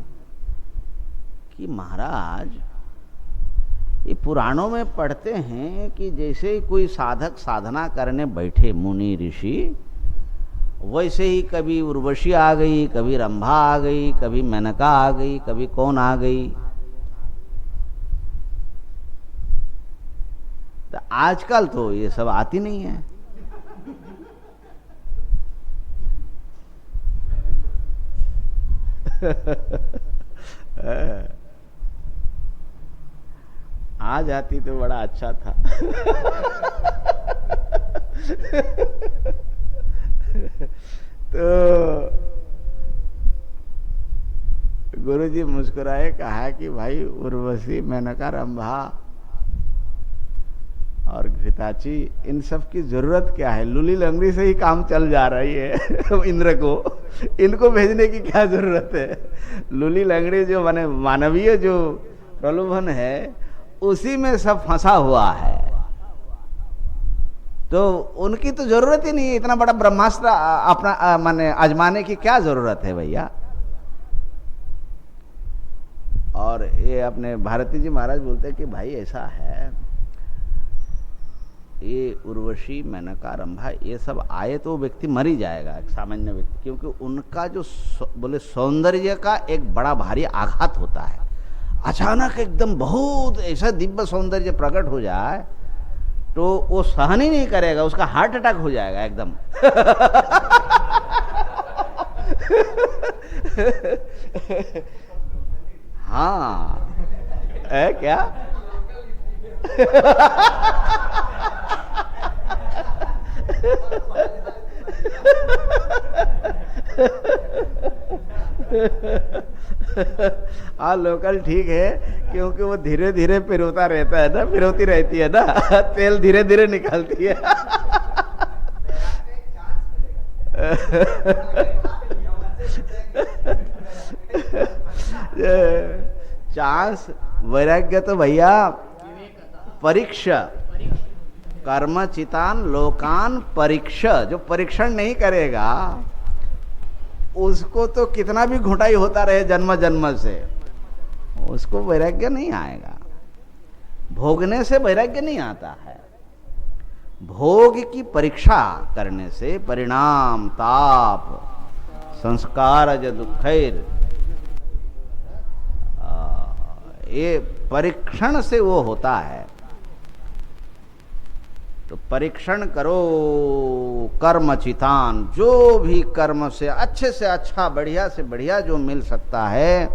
कि महाराज ये पुराणों में पढ़ते हैं कि जैसे कोई साधक साधना करने बैठे, मुनि ऋषि, वैसे ही कभी उर्वशी आ गई, कभी रंभा आ गई, कभी मेनका आ गई, कभी कौन आ गई। तो आजकल तो ये सब आती नहीं है। आ जाती तो बड़ा अच्छा था मुस्कुराए, कहा कि भाई उर्वशी, मेनका, रंभा और घृताची, इन सब की जरूरत क्या है? लूली लंगड़ी से ही काम चल जा रही है इंद्र को, इनको भेजने की क्या जरूरत है? लूली लंगड़ी जो माने मानवीय जो प्रलोभन है उसी में सब फंसा हुआ है, तो उनकी तो जरूरत ही नहीं है। इतना बड़ा ब्रह्मास्त्र अपना माने आजमाने की क्या जरूरत है भैया? और ये अपने भारती जी महाराज बोलते हैं कि भाई ऐसा है, ये उर्वशी, मेनका, रंभा ये सब आए तो व्यक्ति मर ही जाएगा, एक सामान्य व्यक्ति, क्योंकि उनका जो बोले सौंदर्य का एक बड़ा भारी आघात होता है। अचानक एकदम बहुत ऐसा दिव्य सौंदर्य प्रकट हो जाए तो वो सहन ही नहीं करेगा, उसका हार्ट अटैक हो जाएगा एकदम हाँ है क्या? हाँ लोकल ठीक है, क्योंकि वो धीरे धीरे पिरोता रहता है ना, पिरोती रहती है ना, तेल धीरे धीरे निकलती है चांस वैराग्य तो भैया परीक्षा, कर्मचितान लोकान परीक्षा, जो परीक्षण नहीं करेगा उसको तो कितना भी घुटाई होता रहे जन्म जन्म से, उसको वैराग्य नहीं आएगा। भोगने से वैराग्य नहीं आता है, भोग की परीक्षा करने से परिणाम ताप संस्कार ज दुखैर, ये परीक्षण से वो होता है। तो परीक्षण करो कर्मचितान, जो भी कर्म से अच्छा बढ़िया से बढ़िया जो मिल सकता है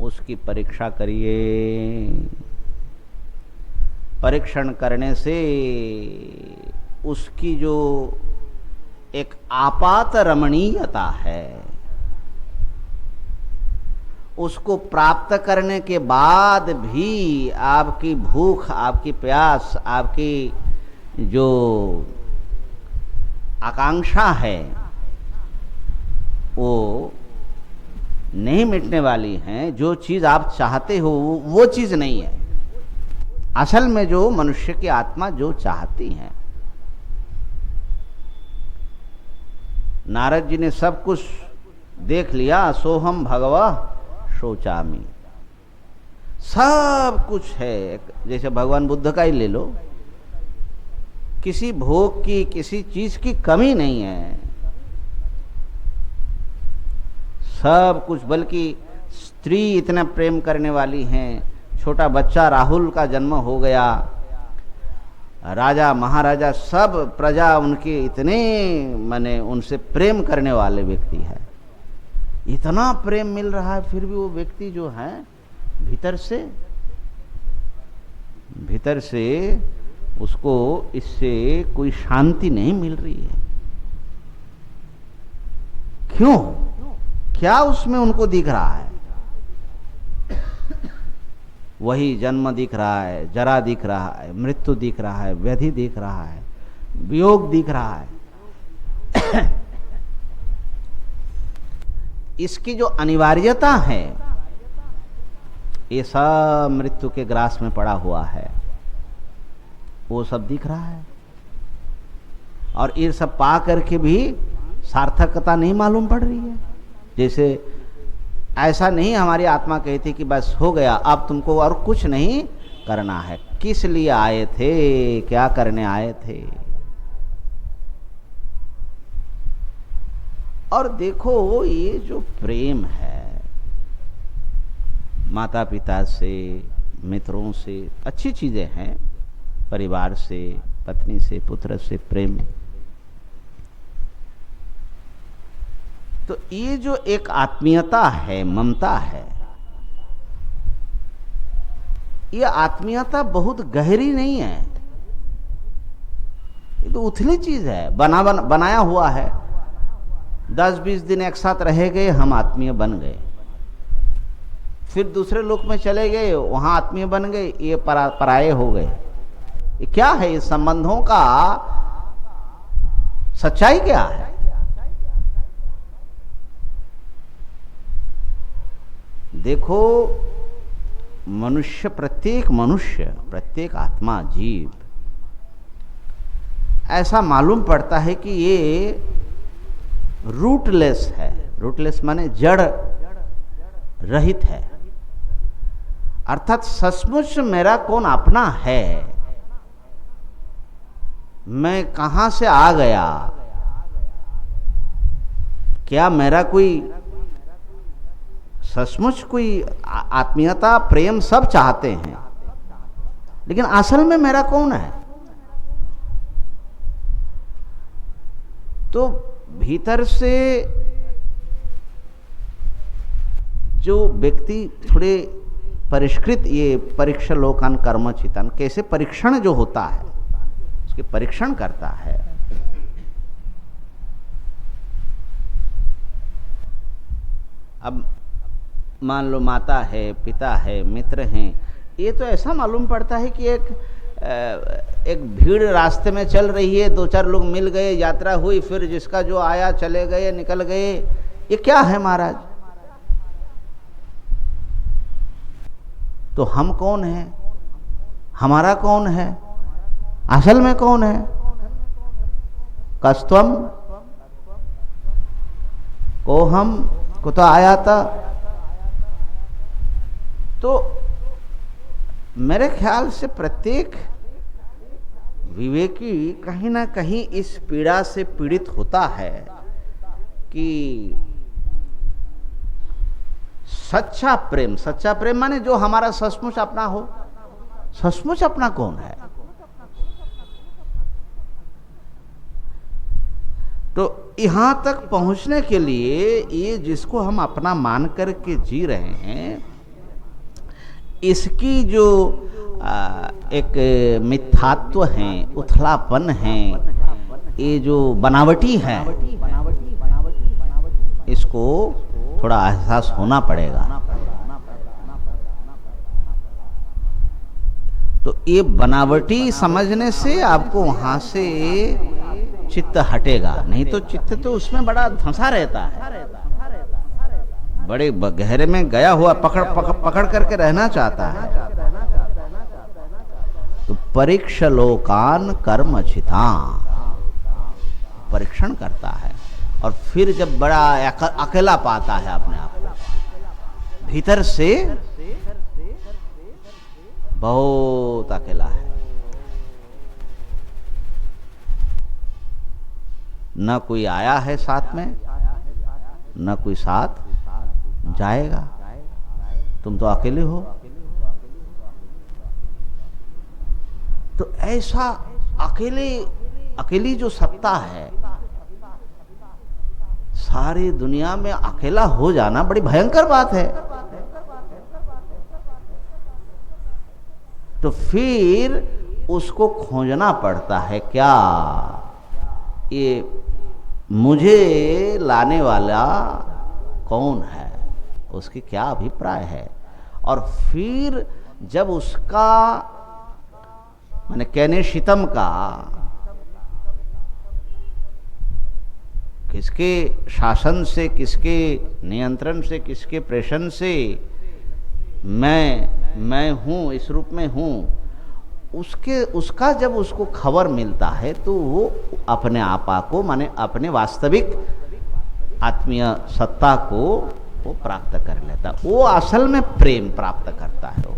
उसकी परीक्षा करिए। परीक्षण करने से उसकी जो एक आपात रमणीयता है उसको प्राप्त करने के बाद भी आपकी भूख, आपकी प्यास, आपकी जो आकांक्षा है वो नहीं मिटने वाली है। जो चीज आप चाहते हो वो चीज नहीं है असल में, जो मनुष्य की आत्मा जो चाहती है। नारद जी ने सब कुछ देख लिया, सोहम भगवः शोचामी, सब कुछ है। जैसे भगवान बुद्ध का ही ले लो, किसी भोग की, किसी चीज की कमी नहीं है, सब कुछ। बल्कि स्त्री इतना प्रेम करने वाली हैं, छोटा बच्चा राहुल का जन्म हो गया, राजा महाराजा सब प्रजा उनके इतने माने उनसे प्रेम करने वाले व्यक्ति है। इतना प्रेम मिल रहा है फिर भी वो व्यक्ति जो है भीतर से उसको इससे कोई शांति नहीं मिल रही है। क्यों? क्या उसमें उनको दिख रहा है? वही जन्म दिख रहा है, जरा दिख रहा है, मृत्यु दिख रहा है, व्याधि दिख रहा है, वियोग दिख रहा है। इसकी जो अनिवार्यता है ये सब मृत्यु के ग्रास में पड़ा हुआ है, वो सब दिख रहा है। और ये सब पा करके भी सार्थकता नहीं मालूम पड़ रही है। जैसे ऐसा नहीं हमारी आत्मा कहती कि बस हो गया, अब तुमको और कुछ नहीं करना है। किस लिए आए थे, क्या करने आए थे? और देखो ये जो प्रेम है माता पिता से, मित्रों से, अच्छी चीजें हैं, परिवार से, पत्नी से, पुत्र से प्रेम, तो ये जो एक आत्मीयता है, ममता है, ये आत्मीयता बहुत गहरी नहीं है, ये तो उथली चीज है, बनाया हुआ है। 10-20 दिन एक साथ रह गए, हम आत्मीय बन गए। फिर दूसरे लोक में चले गए, वहां आत्मीय बन गए, ये पराये हो गए। ये क्या है? इस संबंधों का सच्चाई क्या है? देखो, मनुष्य, प्रत्येक आत्मा, जीव, ऐसा मालूम पड़ता है कि ये रूटलेस है। रूटलेस माने जड़ रहित है। अर्थात सचमुच मेरा कौन अपना है? मैं कहां से आ गया? क्या मेरा कोई सचमुच कोई आत्मीयता, प्रेम सब चाहते हैं, लेकिन असल में मेरा कौन है? तो भीतर से जो व्यक्ति थोड़े परिष्कृत, ये परीक्षा लोकान कर्म चितन, कैसे परीक्षण जो होता है उसके परीक्षण करता है। अब मान लो माता है, पिता है, मित्र हैं, ये तो ऐसा मालूम पड़ता है कि एक भीड़ रास्ते में चल रही है, 2-4 लोग मिल गए, यात्रा हुई, फिर जिसका जो आया चले गए, निकल गए। ये क्या है महाराज? तो हम कौन हैं? हमारा कौन है? असल में कौन है? कस्त्वम को हम को तो आया था। तो मेरे ख्याल से प्रत्येक विवेकी कहीं ना कहीं इस पीड़ा से पीड़ित होता है कि सच्चा प्रेम माने जो हमारा सचमुच अपना हो। सचमुच अपना कौन है? तो यहां तक पहुंचने के लिए ये जिसको हम अपना मान करके जी रहे हैं, इसकी जो एक मिथ्यात्व है, उथलापन है, ये जो बनावटी है, इसको थोड़ा एहसास होना पड़ेगा। तो ये बनावटी समझने से आपको वहां से चित्त हटेगा, नहीं तो चित्त तो उसमें बड़ा धंसा रहता है, बड़े गहरे में गया हुआ पकड़ करके रहना चाहता है। तो परीक्ष लोकान कर्म चिता, परीक्षण करता है, और फिर जब बड़ा अकेला पाता है अपने आप को, भीतर से बहुत अकेला है, न कोई आया है साथ में, न कोई साथ जाएगा, तुम तो अकेले हो। तो ऐसा अकेली जो सत्ता है, सारी दुनिया में अकेला हो जाना बड़ी भयंकर बात है। तो फिर उसको खोजना पड़ता है, क्या ये मुझे लाने वाला कौन है, उसकी क्या अभिप्राय है। और फिर जब उसका माने कहने शीतम का, किसके शासन से, किसके नियंत्रण से, किसके प्रेषण से मैं हूँ, इस रूप में हूँ, उसका जब उसको खबर मिलता है तो वो अपने आपा को, माने अपने वास्तविक आत्मीय सत्ता को वो प्राप्त कर लेता, वो असल में प्रेम प्राप्त करता है। वो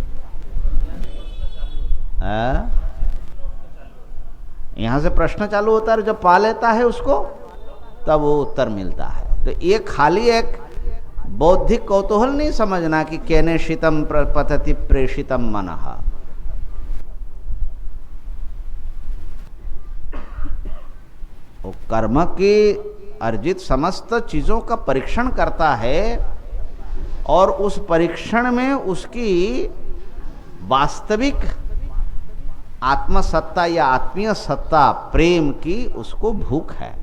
यहां से प्रश्न चालू होता है, जब पा लेता है उसको तब वो उत्तर मिलता है। तो ये खाली एक बौद्धिक कौतूहल नहीं समझना कि केने शीतम पतति प्रेषितम मनः। वो कर्म की अर्जित समस्त चीजों का परीक्षण करता है, और उस परीक्षण में उसकी वास्तविक आत्मसत्ता या आत्मीय सत्ता प्रेम की उसको भूख है।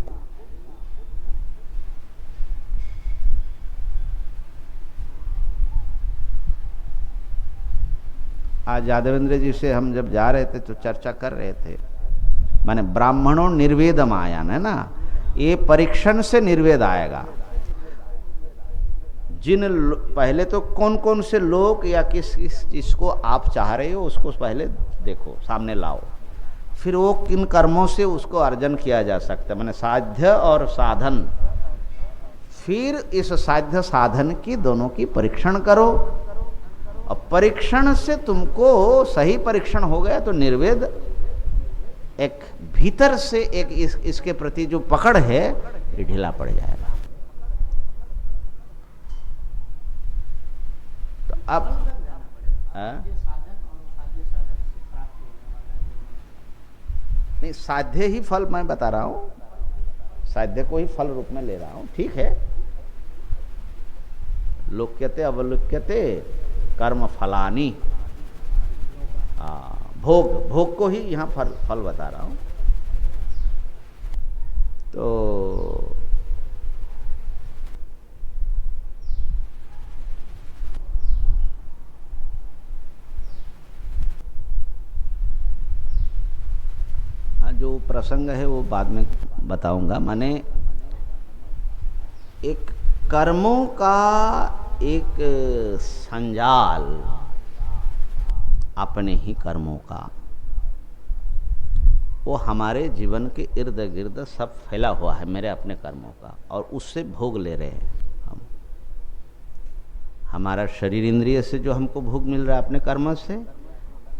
आज यादवेंद्र जी से हम जब जा रहे थे तो चर्चा कर रहे थे, माने ब्राह्मणों निर्वेदम आयान है ना, ये परीक्षण से निर्वेद आएगा। पहले तो कौन कौन से लोग या किस किस चीज को आप चाह रहे हो उसको पहले देखो, सामने लाओ, फिर वो किन कर्मों से उसको अर्जन किया जा सकता है, माने साध्य और साधन। फिर इस साध्य साधन की दोनों की परीक्षण करो, और परीक्षण से तुमको सही परीक्षण हो गया तो निर्वेद एक भीतर से एक इसके प्रति जो पकड़ है ये ढीला पड़ जाएगा। तो अब नहीं, साध्य ही फल मैं बता रहा हूं, साध्य को ही फल रूप में ले रहा हूं, ठीक है। लोक्यते अवलोक्यते कर्म फलानी, भोग को ही यहाँ फल बता रहा हूं। तो जो प्रसंग है वो बाद में बताऊंगा। माने एक कर्मों का एक संजाल, अपने ही कर्मों का, वो हमारे जीवन के इर्द गिर्द सब फैला हुआ है, मेरे अपने कर्मों का, और उससे भोग ले रहे हैं हम। हमारा शरीर इंद्रिय से जो हमको भोग मिल रहा है अपने कर्म से,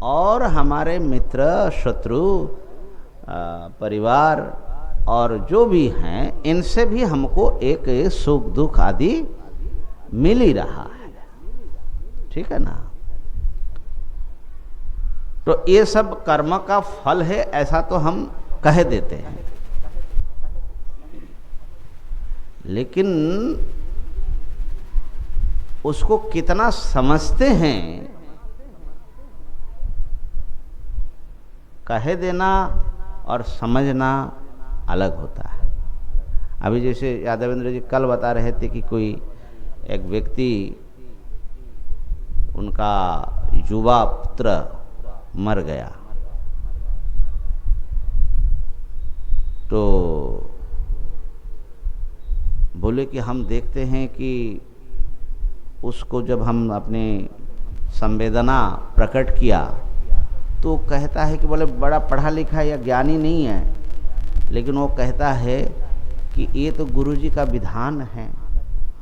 और हमारे मित्र शत्रु परिवार और जो भी हैं इनसे भी हमको एक सुख दुख आदि मिल ही रहा है, ठीक है ना। तो ये सब कर्म का फल है ऐसा तो हम कह देते हैं, लेकिन उसको कितना समझते हैं कह देना और समझना अलग होता है। अभी जैसे यादवेंद्र जी कल बता रहे थे कि कोई एक व्यक्ति, उनका युवा पुत्र मर गया, तो बोले कि हम देखते हैं कि उसको जब हम अपने संवेदना प्रकट किया तो कहता है कि बोले बड़ा पढ़ा लिखा या ज्ञानी नहीं है, लेकिन वो कहता है कि ये तो गुरुजी का विधान है,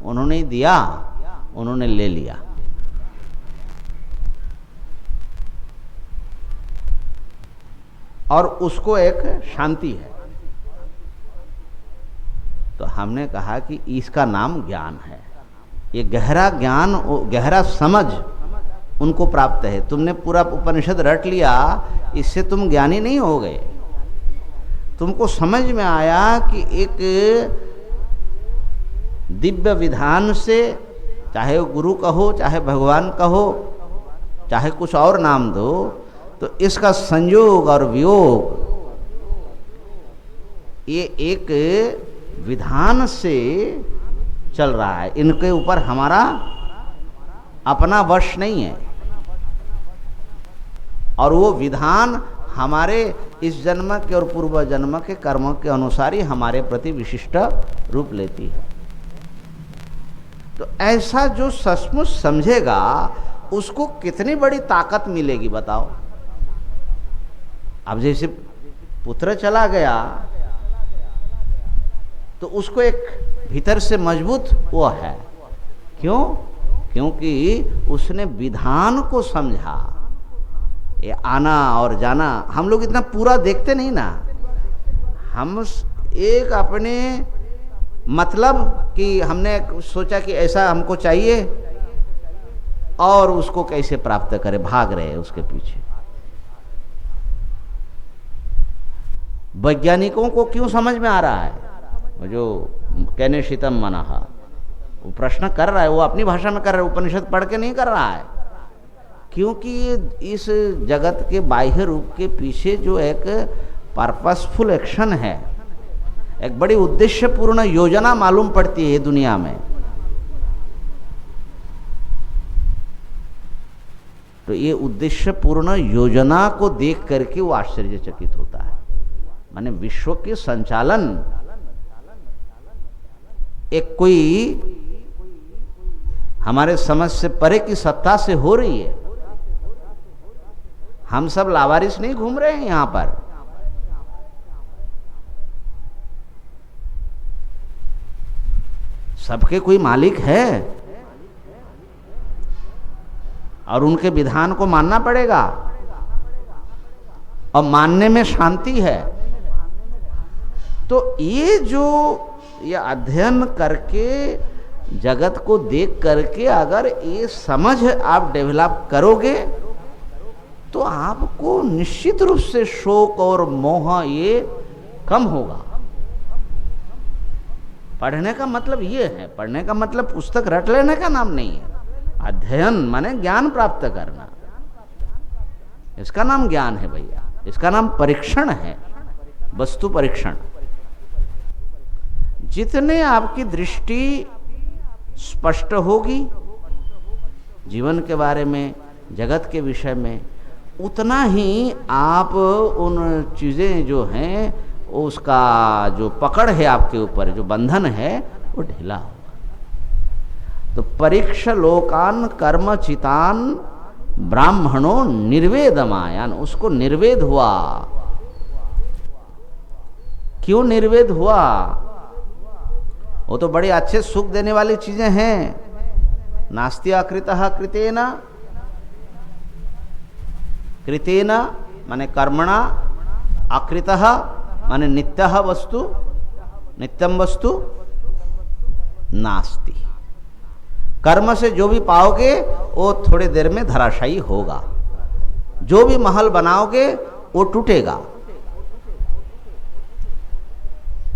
उन्होंने दिया, उन्होंने ले लिया। और उसको एक शांति है। तो हमने कहा कि इसका नाम ज्ञान है, ये गहरा ज्ञान, गहरा समझ उनको प्राप्त है। तुमने पूरा उपनिषद रट लिया, इससे तुम ज्ञानी नहीं हो गए। तुमको समझ में आया कि एक दिव्य विधान से, चाहे वो गुरु कहो, चाहे भगवान कहो, चाहे कुछ और नाम दो, तो इसका संयोग और वियोग ये एक विधान से चल रहा है, इनके ऊपर हमारा अपना वश नहीं है। और वो विधान हमारे इस जन्म के और पूर्व जन्म के कर्मों के अनुसार ही हमारे प्रति विशिष्ट रूप लेती है। तो ऐसा जो सचमुच समझेगा उसको कितनी बड़ी ताकत मिलेगी बताओ। अब जैसे पुत्र चला गया तो उसको एक भीतर से मजबूत वो है, क्यों? क्योंकि उसने विधान को समझा। ये आना और जाना हम लोग इतना पूरा देखते नहीं ना, हम एक अपने मतलब कि हमने सोचा कि ऐसा हमको चाहिए और उसको कैसे प्राप्त करें, भाग रहे हैं उसके पीछे। वैज्ञानिकों को क्यों समझ में आ रहा है? वो जो कैनेशितम मनाहा, वो प्रश्न कर रहा है, वो अपनी भाषा में कर रहा है, उपनिषद पढ़ के नहीं कर रहा है। क्योंकि इस जगत के बाह्य रूप के पीछे जो एक पर्पसफुल एक्शन है, एक बड़ी उद्देश्यपूर्ण योजना मालूम पड़ती है दुनिया में। तो ये उद्देश्य पूर्ण योजना को देख करके वो आश्चर्यचकित होता है। माने विश्व के संचालन एक कोई हमारे समझ से परे की सत्ता से हो रही है। हम सब लावारिस नहीं घूम रहे हैं यहां पर। सबके कोई मालिक है और उनके विधान को मानना पड़ेगा और मानने में शांति है। तो ये अध्ययन करके जगत को देख करके अगर ये समझ आप डेवलप करोगे तो आपको निश्चित रूप से शोक और मोह ये कम होगा। पढ़ने का मतलब ये है, पढ़ने का मतलब पुस्तक रट लेने का नाम नहीं है। अध्ययन माने ज्ञान प्राप्त करना, इसका नाम ज्ञान है भैया, इसका नाम परीक्षण है, वस्तु परीक्षण। जितने आपकी दृष्टि स्पष्ट होगी जीवन के बारे में, जगत के विषय में, उतना ही आप उन चीजें जो हैं उसका जो पकड़ है आपके ऊपर, जो बंधन है, वो ढीला होगा। तो परीक्ष लोकान कर्मचितान ब्राह्मणों निर्वेदमायान, उसको निर्वेद हुआ। क्यों निर्वेद हुआ? वो तो बड़े अच्छे सुख देने वाली चीजें हैं। नास्ति अकृतः कृतेन, कृतेन माने कर्मणा, अकृतः माने नित्यः वस्तु, नित्यम वस्तु नास्ति। कर्म से जो भी पाओगे वो थोड़ी देर में धराशायी होगा। जो भी महल बनाओगे वो टूटेगा।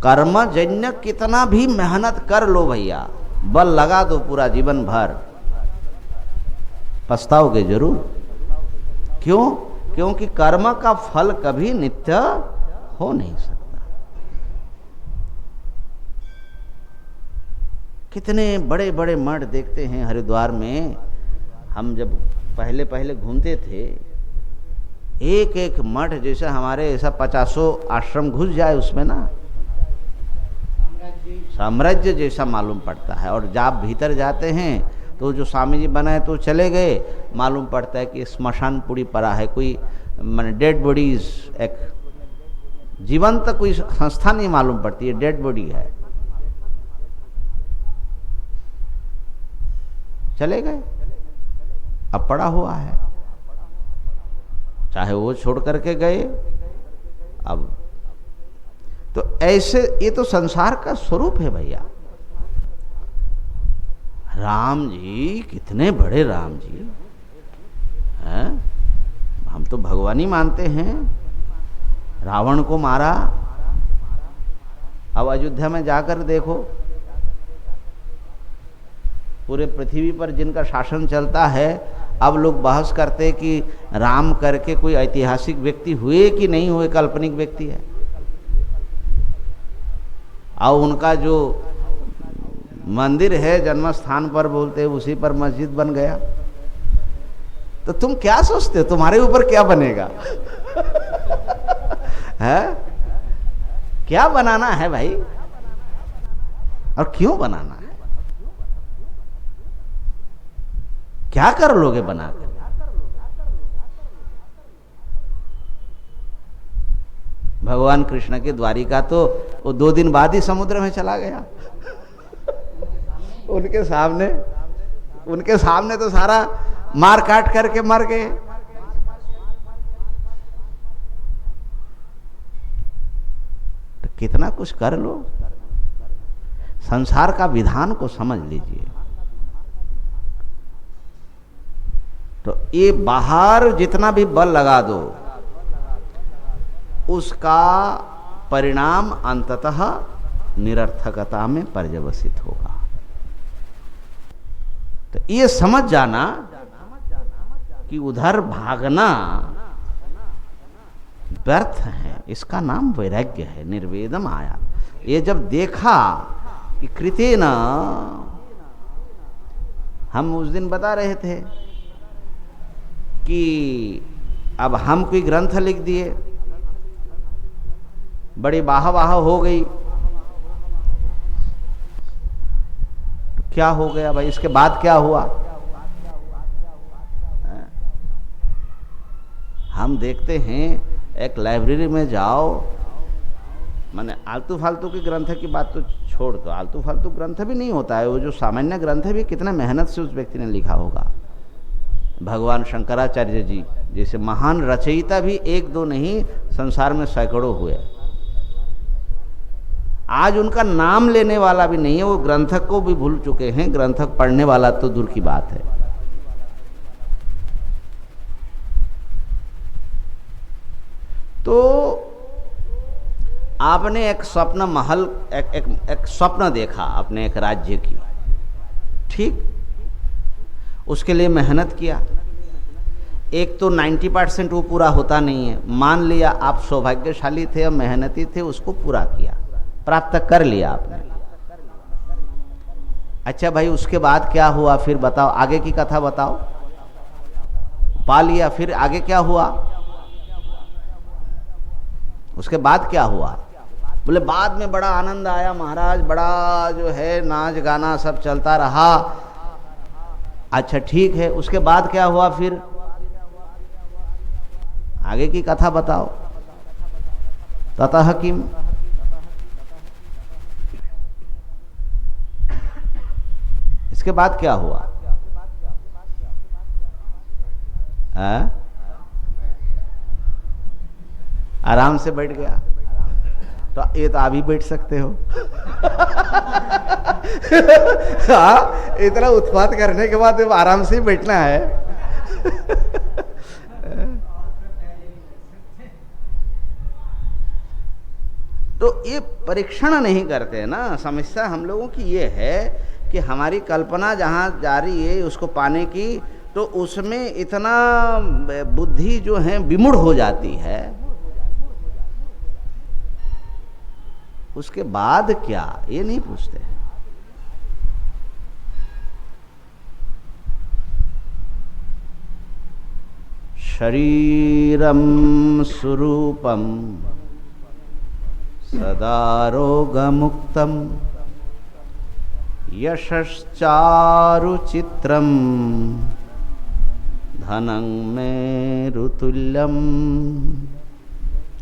कर्मजन्य कितना भी मेहनत कर लो भैया, बल लगा दो पूरा जीवन भर, पछताओगे जरूर। क्यों? क्योंकि कर्म का फल कभी नित्य हो नहीं सकता। कितने बड़े बड़े मठ देखते हैं हरिद्वार में। हम जब पहले पहले घूमते थे, एक एक मठ जैसा हमारे ऐसा 50 आश्रम घुस जाए उसमें ना, साम्राज्य जैसा मालूम पड़ता है। और जब भीतर जाते हैं तो जो स्वामी जी बनाए तो चले गए, मालूम पड़ता है कि स्मशान पूरी पड़ा है, कोई माने डेड बॉडीज, एक जीवंत कोई संस्था नहीं मालूम पड़ती है, डेड बॉडी है। चले गए, अब पड़ा हुआ है, चाहे वो छोड़ करके गए। अब तो ऐसे, ये तो संसार का स्वरूप है भैया। राम जी कितने बड़े राम जी हैं, हम तो भगवान ही मानते हैं। रावण को मारा, अब अयोध्या में जाकर देखो, पूरे पृथ्वी पर जिनका शासन चलता है, अब लोग बहस करते कि राम करके कोई ऐतिहासिक व्यक्ति हुए कि नहीं हुए, काल्पनिक व्यक्ति है। और उनका जो मंदिर है जन्म स्थान पर बोलते हैं, उसी पर मस्जिद बन गया। तो तुम क्या सोचते हो तुम्हारे ऊपर क्या बनेगा? है क्या बनाना है भाई, और क्यों बनाना है? क्या कर लोगे बनाकर? भगवान कृष्ण के द्वारिका तो वो 2 दिन बाद ही समुद्र में चला गया। उनके सामने तो सारा मार काट करके मर गए। तो कितना कुछ कर लो, संसार का विधान को समझ लीजिए। तो ये बाहर जितना भी बल लगा दो, उसका परिणाम अंततः निरर्थकता में पर्यवसित होगा। तो ये समझ जाना कि उधर भागना व्यर्थ है, इसका नाम वैराग्य है, निर्वेदम आया। ये जब देखा कि कृतेन, हम उस दिन बता रहे थे कि अब हम कोई ग्रंथ लिख दिए, बड़ी वाह वाह हो गई, तो क्या हो गया भाई, इसके बाद क्या हुआ? हम देखते हैं एक लाइब्रेरी में जाओ, माने आलतू फालतू के ग्रंथ की बात तो छोड़ दो, आलतू फालतू ग्रंथ भी नहीं होता है, वो जो सामान्य ग्रंथ है भी कितना मेहनत से उस व्यक्ति ने लिखा होगा। भगवान शंकराचार्य जी जैसे महान रचयिता भी एक दो नहीं, संसार में सैकड़ों हुए। आज उनका नाम लेने वाला भी नहीं है, वो ग्रंथक को भी भूल चुके हैं, ग्रंथक पढ़ने वाला तो दूर की बात है। तो आपने एक स्वप्न महल, एक स्वप्न देखा आपने एक राज्य की, ठीक, उसके लिए मेहनत किया। एक तो 90% वो पूरा होता नहीं है, मान लिया आप सौभाग्यशाली थे और मेहनती थे, उसको पूरा किया, प्राप्त कर लिया आपने। अच्छा भाई, उसके बाद क्या हुआ फिर बताओ, आगे की कथा बताओ। पा लिया, फिर आगे क्या हुआ? उसके बाद क्या हुआ? बोले बाद में बड़ा आनंद आया महाराज, बड़ा जो है नाच गाना सब चलता रहा। अच्छा ठीक है, उसके बाद क्या हुआ फिर? आगे की कथा बताओ। ततः किम, इसके बाद क्या हुआ? आराम से बैठ गया, तो ये तो आप भी बैठ सकते हो। हाँ, इतना उत्पात करने के बाद आराम से ही बैठना है। तो ये परीक्षण नहीं करते ना। समस्या हम लोगों की ये है कि हमारी कल्पना जहाँ जा रही है उसको पाने की, तो उसमें इतना बुद्धि जो है विमूढ़ हो जाती है। उसके बाद क्या, ये नहीं पूछते। शरीरम स्वरूपम सदा रोगमुक्तम यशश्चारुचित्रम धनं मेरुतुल्यम।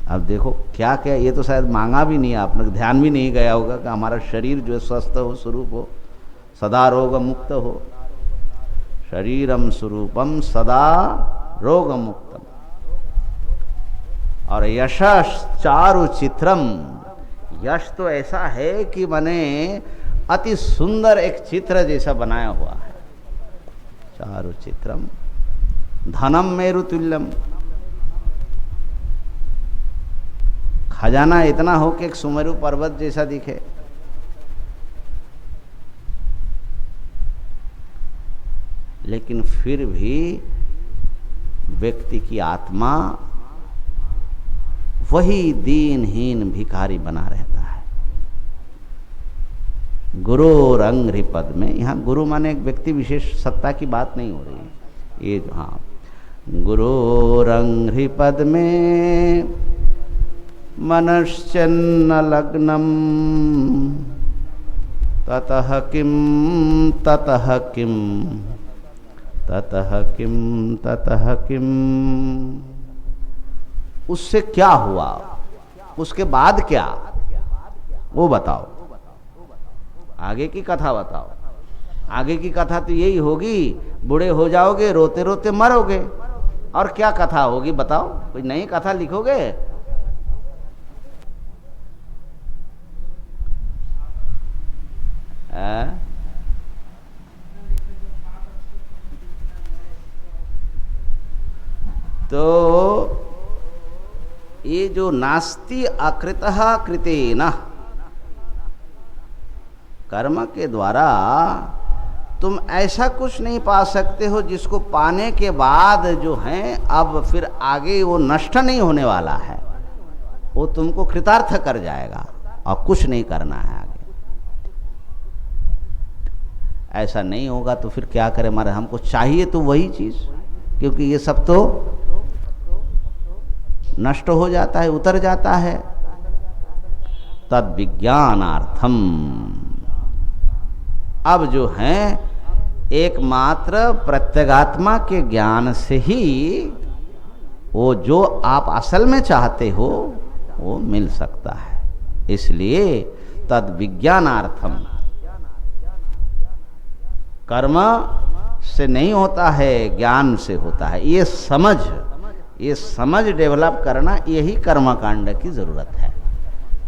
अब देखो क्या क्या, ये तो शायद मांगा भी नहीं, आपने ध्यान भी नहीं गया होगा कि हमारा शरीर जो है स्वस्थ हो, स्वरूप हो, सदा रोग मुक्त हो। शरीरम स्वरूपम सदा रोग मुक्तम। और यशस् चारु चित्रम, यश तो ऐसा है कि बने अति सुंदर एक चित्र जैसा बनाया हुआ है। चारु चित्रम धनम मेरुतुल्यम, खजाना इतना हो कि एक सुमेरु पर्वत जैसा दिखे। लेकिन फिर भी व्यक्ति की आत्मा वही दीनहीन भिखारी बना रहता है। गुरु रंग पद में, यहाँ गुरु माने एक व्यक्ति विशेष सत्ता की बात नहीं हो रही है, ये हाँ, गुरु रंग पद में मनश्चन्न लग्नम ततः किम ततः किम ततः किम ततः किम। उससे क्या हुआ, उसके बाद क्या, वो बताओ। आगे की कथा बताओ। आगे की कथा तो यही होगी, बूढ़े हो जाओगे, रोते रोते मरोगे, और क्या कथा होगी बताओ? कोई नई कथा लिखोगे? तो ये जो नास्ति अकृतः कृतेन, कर्म के द्वारा तुम ऐसा कुछ नहीं पा सकते हो जिसको पाने के बाद जो है अब फिर आगे वो नष्ट नहीं होने वाला है, वो तुमको कृतार्थ कर जाएगा और कुछ नहीं करना है आगे। ऐसा नहीं होगा तो फिर क्या करें, हमारे हमको चाहिए तो वही चीज, क्योंकि ये सब तो नष्ट हो जाता है, उतर जाता है। तद विज्ञानार्थम, अब जो है एकमात्र प्रत्यगात्मा के ज्ञान से ही वो जो आप असल में चाहते हो वो मिल सकता है। इसलिए तद विज्ञानार्थम, कर्म से नहीं होता है, ज्ञान से होता है। ये समझ डेवलप करना, यही कर्मकांड की जरूरत है।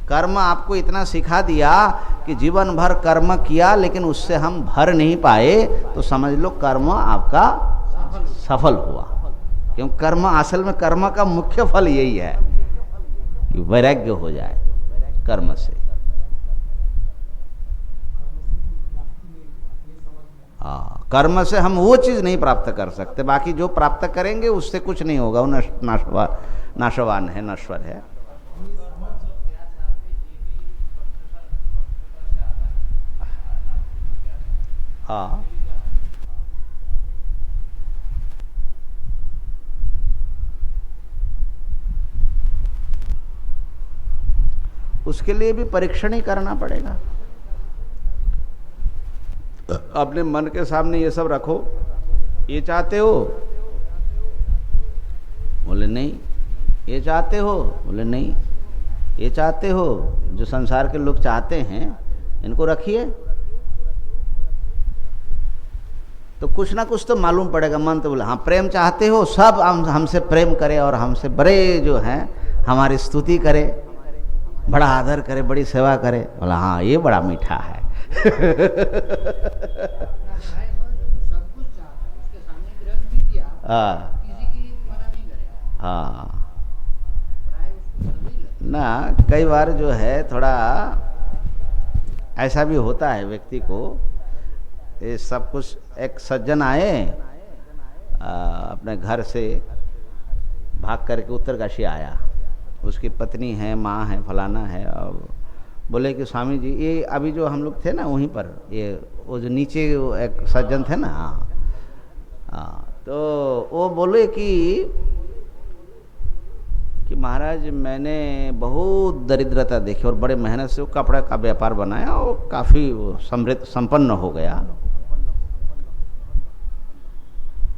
कर्म आपको इतना सिखा दिया कि जीवन भर कर्म किया लेकिन उससे हम भर नहीं पाए, तो समझ लो कर्म आपका सफल हुआ। क्योंकि कर्म, असल में कर्म का मुख्य फल यही है कि वैराग्य हो जाए कर्म से। कर्म से हम वो चीज नहीं प्राप्त कर सकते, बाकी जो प्राप्त करेंगे उससे कुछ नहीं होगा, वो नाशवान है, नश्वर है। हाँ, उसके लिए भी परीक्षण ही करना पड़ेगा। अपने मन के सामने ये सब रखो, ये चाहते हो, बोले नहीं। ये चाहते हो, बोले नहीं। ये चाहते हो, जो संसार के लोग चाहते हैं, इनको रखिए तो कुछ ना कुछ तो मालूम पड़ेगा। मन तो बोले हाँ प्रेम चाहते हो, सब हमसे प्रेम करे और हमसे बड़े जो हैं हमारी स्तुति करे, बड़ा आदर करे, बड़ी सेवा करे। बोला हाँ ये बड़ा मीठा है। हाँ ना, कई बार जो है थोड़ा ऐसा भी होता है व्यक्ति को। ये सब कुछ, एक सज्जन आए अपने घर से भाग करके उत्तरकाशी आया, उसकी पत्नी है, माँ है, फलाना है, और बोले कि स्वामी जी ये अभी जो हम लोग थे ना वहीं पर, ये वो जो नीचे एक सज्जन थे ना, हाँ, तो वो बोले कि महाराज मैंने बहुत दरिद्रता देखी और बड़े मेहनत से वो कपड़े का व्यापार बनाया और काफ़ी समृद्ध संपन्न हो गया।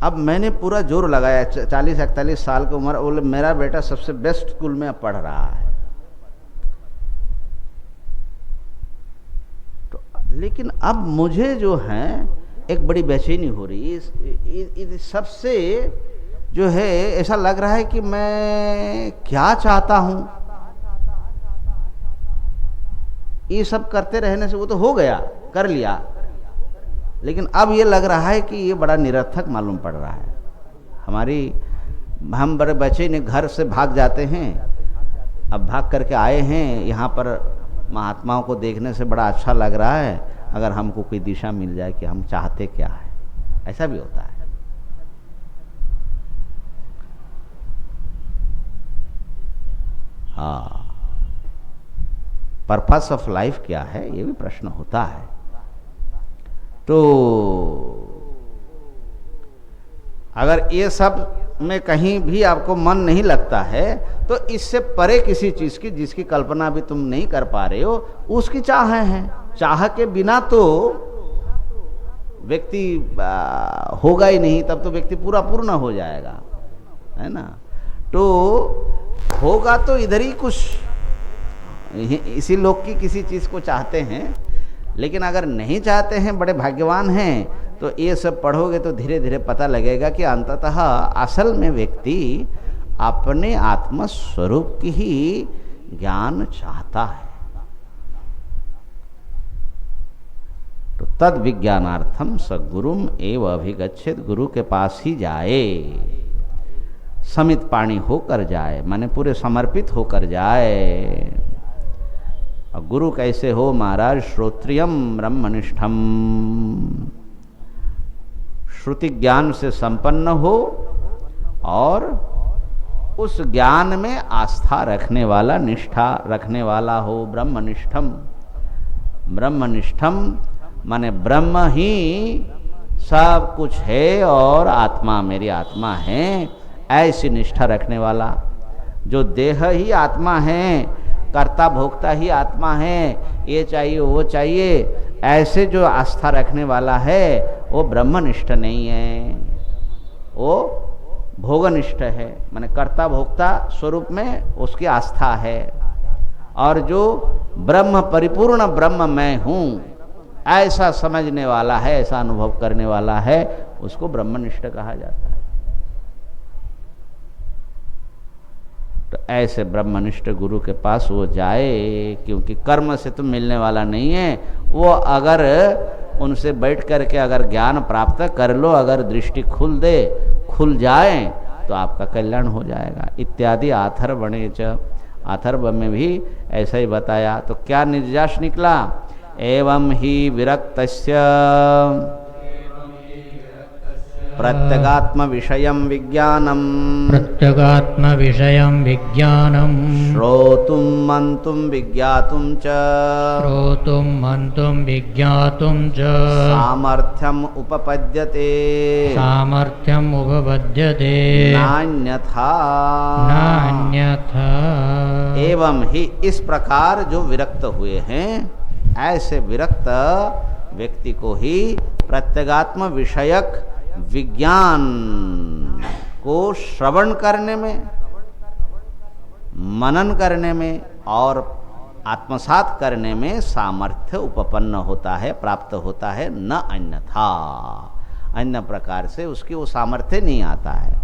अब मैंने पूरा जोर लगाया, 40-41 साल की उम्र, बोले मेरा बेटा सबसे बेस्ट स्कूल में पढ़ रहा है, तो लेकिन अब मुझे जो है एक बड़ी बेचैनी हो रही है। सबसे जो है ऐसा लग रहा है कि मैं क्या चाहता हूं। ये सब करते रहने से वो तो हो गया, कर लिया, लेकिन अब ये लग रहा है कि ये बड़ा निरर्थक मालूम पड़ रहा है। हम बड़े बेचैन घर से भाग जाते हैं, अब भाग करके आए हैं यहाँ पर, महात्माओं को देखने से बड़ा अच्छा लग रहा है, अगर हमको कोई दिशा मिल जाए कि हम चाहते क्या है। ऐसा भी होता है। हाँ, पर्पस ऑफ लाइफ क्या है, ये भी प्रश्न होता है। तो अगर ये सब में कहीं भी आपको मन नहीं लगता है, तो इससे परे किसी चीज की जिसकी कल्पना भी तुम नहीं कर पा रहे हो, उसकी चाह है। चाह के बिना तो व्यक्ति होगा ही नहीं, तब तो व्यक्ति पूर्ण हो जाएगा, है ना। तो होगा तो इधर ही कुछ, इसी लोक की किसी चीज को चाहते हैं, लेकिन अगर नहीं चाहते हैं, बड़े भाग्यवान हैं, तो ये सब पढ़ोगे तो धीरे धीरे पता लगेगा कि अंततः असल में व्यक्ति अपने आत्म स्वरूप की ही ज्ञान चाहता है। तो तद विज्ञानार्थम स गुरुम एव अभिगच्छेत, गुरु के पास ही जाए, समित पाणी होकर जाए, माने पूरे समर्पित होकर जाए। और गुरु कैसे हो महाराज? श्रोत्रियम ब्रह्मनिष्ठम, श्रुति ज्ञान से संपन्न हो और उस ज्ञान में आस्था रखने वाला, निष्ठा रखने वाला हो। ब्रह्मनिष्ठम, ब्रह्मनिष्ठम माने ब्रह्म ही सब कुछ है और आत्मा मेरी आत्मा है, ऐसी निष्ठा रखने वाला, जो देह ही आत्मा है, कर्ता भोक्ता ही आत्मा है, ये चाहिए वो चाहिए, ऐसे जो आस्था रखने वाला है वो ब्रह्मनिष्ठ नहीं है, वो भोगनिष्ठ है, माने कर्ता भोक्ता स्वरूप में उसकी आस्था है। और जो ब्रह्म परिपूर्ण ब्रह्म मैं हूँ ऐसा समझने वाला है, ऐसा अनुभव करने वाला है, उसको ब्रह्मनिष्ठ कहा जाता है। तो ऐसे ब्रह्मनिष्ठ गुरु के पास वो जाए, क्योंकि कर्म से तो मिलने वाला नहीं है। वो अगर उनसे बैठ करके अगर ज्ञान प्राप्त कर लो, अगर दृष्टि खुल जाए तो आपका कल्याण हो जाएगा। इत्यादि आथर्वणे च, अथर्व में भी ऐसा ही बताया। तो क्या निर्यास निकला? एवं ही विरक्तस्य प्रत्यगात्म विषयं विज्ञानम, प्रत्यगात्म विषयं विज्ञानम, श्रोतुं मंतुं विज्ञातुं च, श्रोतुं मंतुं विज्ञातुं च, सामर्थ्यम उपपद्यते, सामर्थ्यम् उपपद्यते, नान्यथा, नान्यथा। एवं ही, इस प्रकार जो विरक्त हुए हैं, ऐसे विरक्त व्यक्ति को ही प्रत्यगात्म विषयक विज्ञान को श्रवण करने में, मनन करने में और आत्मसात करने में सामर्थ्य उपपन्न होता है, प्राप्त होता है, न अन्यथा। अन्य प्रकार से उसकी वो सामर्थ्य नहीं आता है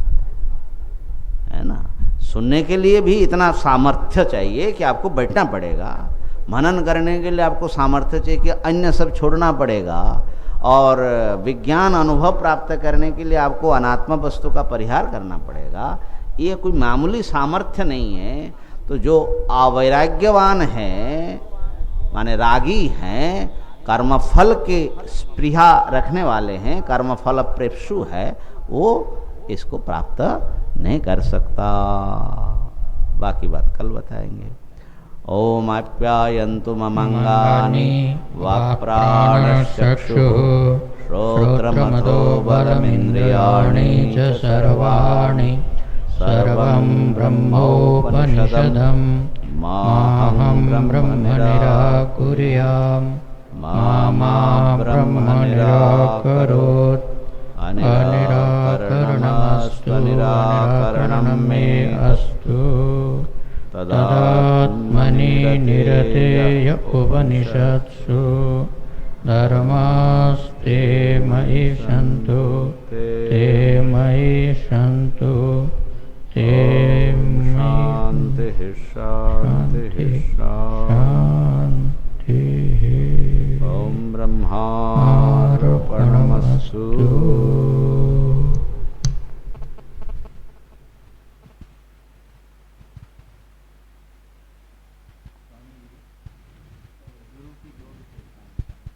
ना। सुनने के लिए भी इतना सामर्थ्य चाहिए कि आपको बैठना पड़ेगा, मनन करने के लिए आपको सामर्थ्य चाहिए कि अन्य सब छोड़ना पड़ेगा, और विज्ञान अनुभव प्राप्त करने के लिए आपको अनात्म वस्तु का परिहार करना पड़ेगा। ये कोई मामूली सामर्थ्य नहीं है। तो जो अवैराग्यवान है, माने रागी हैं, कर्मफल के स्पृहा रखने वाले हैं, कर्मफल प्रेप्सु है, वो इसको प्राप्त नहीं कर सकता। बाकी बात कल बताएंगे। ओम आप्यायन्तु ममंगानि वाक्प्राणश्चक्षुः श्रोत्रमतो बलमिन्द्रियाणि च सर्वाणि, सर्वं ब्रह्मोपनिषदं माहं ब्रह्म निराकुर्याम्, मा ब्रह्म निराकरोत्। अनिराकरणमस्तु, निराकरणं मे अस्तु। तदात्मनि निरतेय उपनिषत्सु धर्मास्ते मयि सन्तु, ते मयि सन्तु, ते शान्तिः शान्तिः शान्तिः। ॐ ब्रह्मार्पणमस्तु।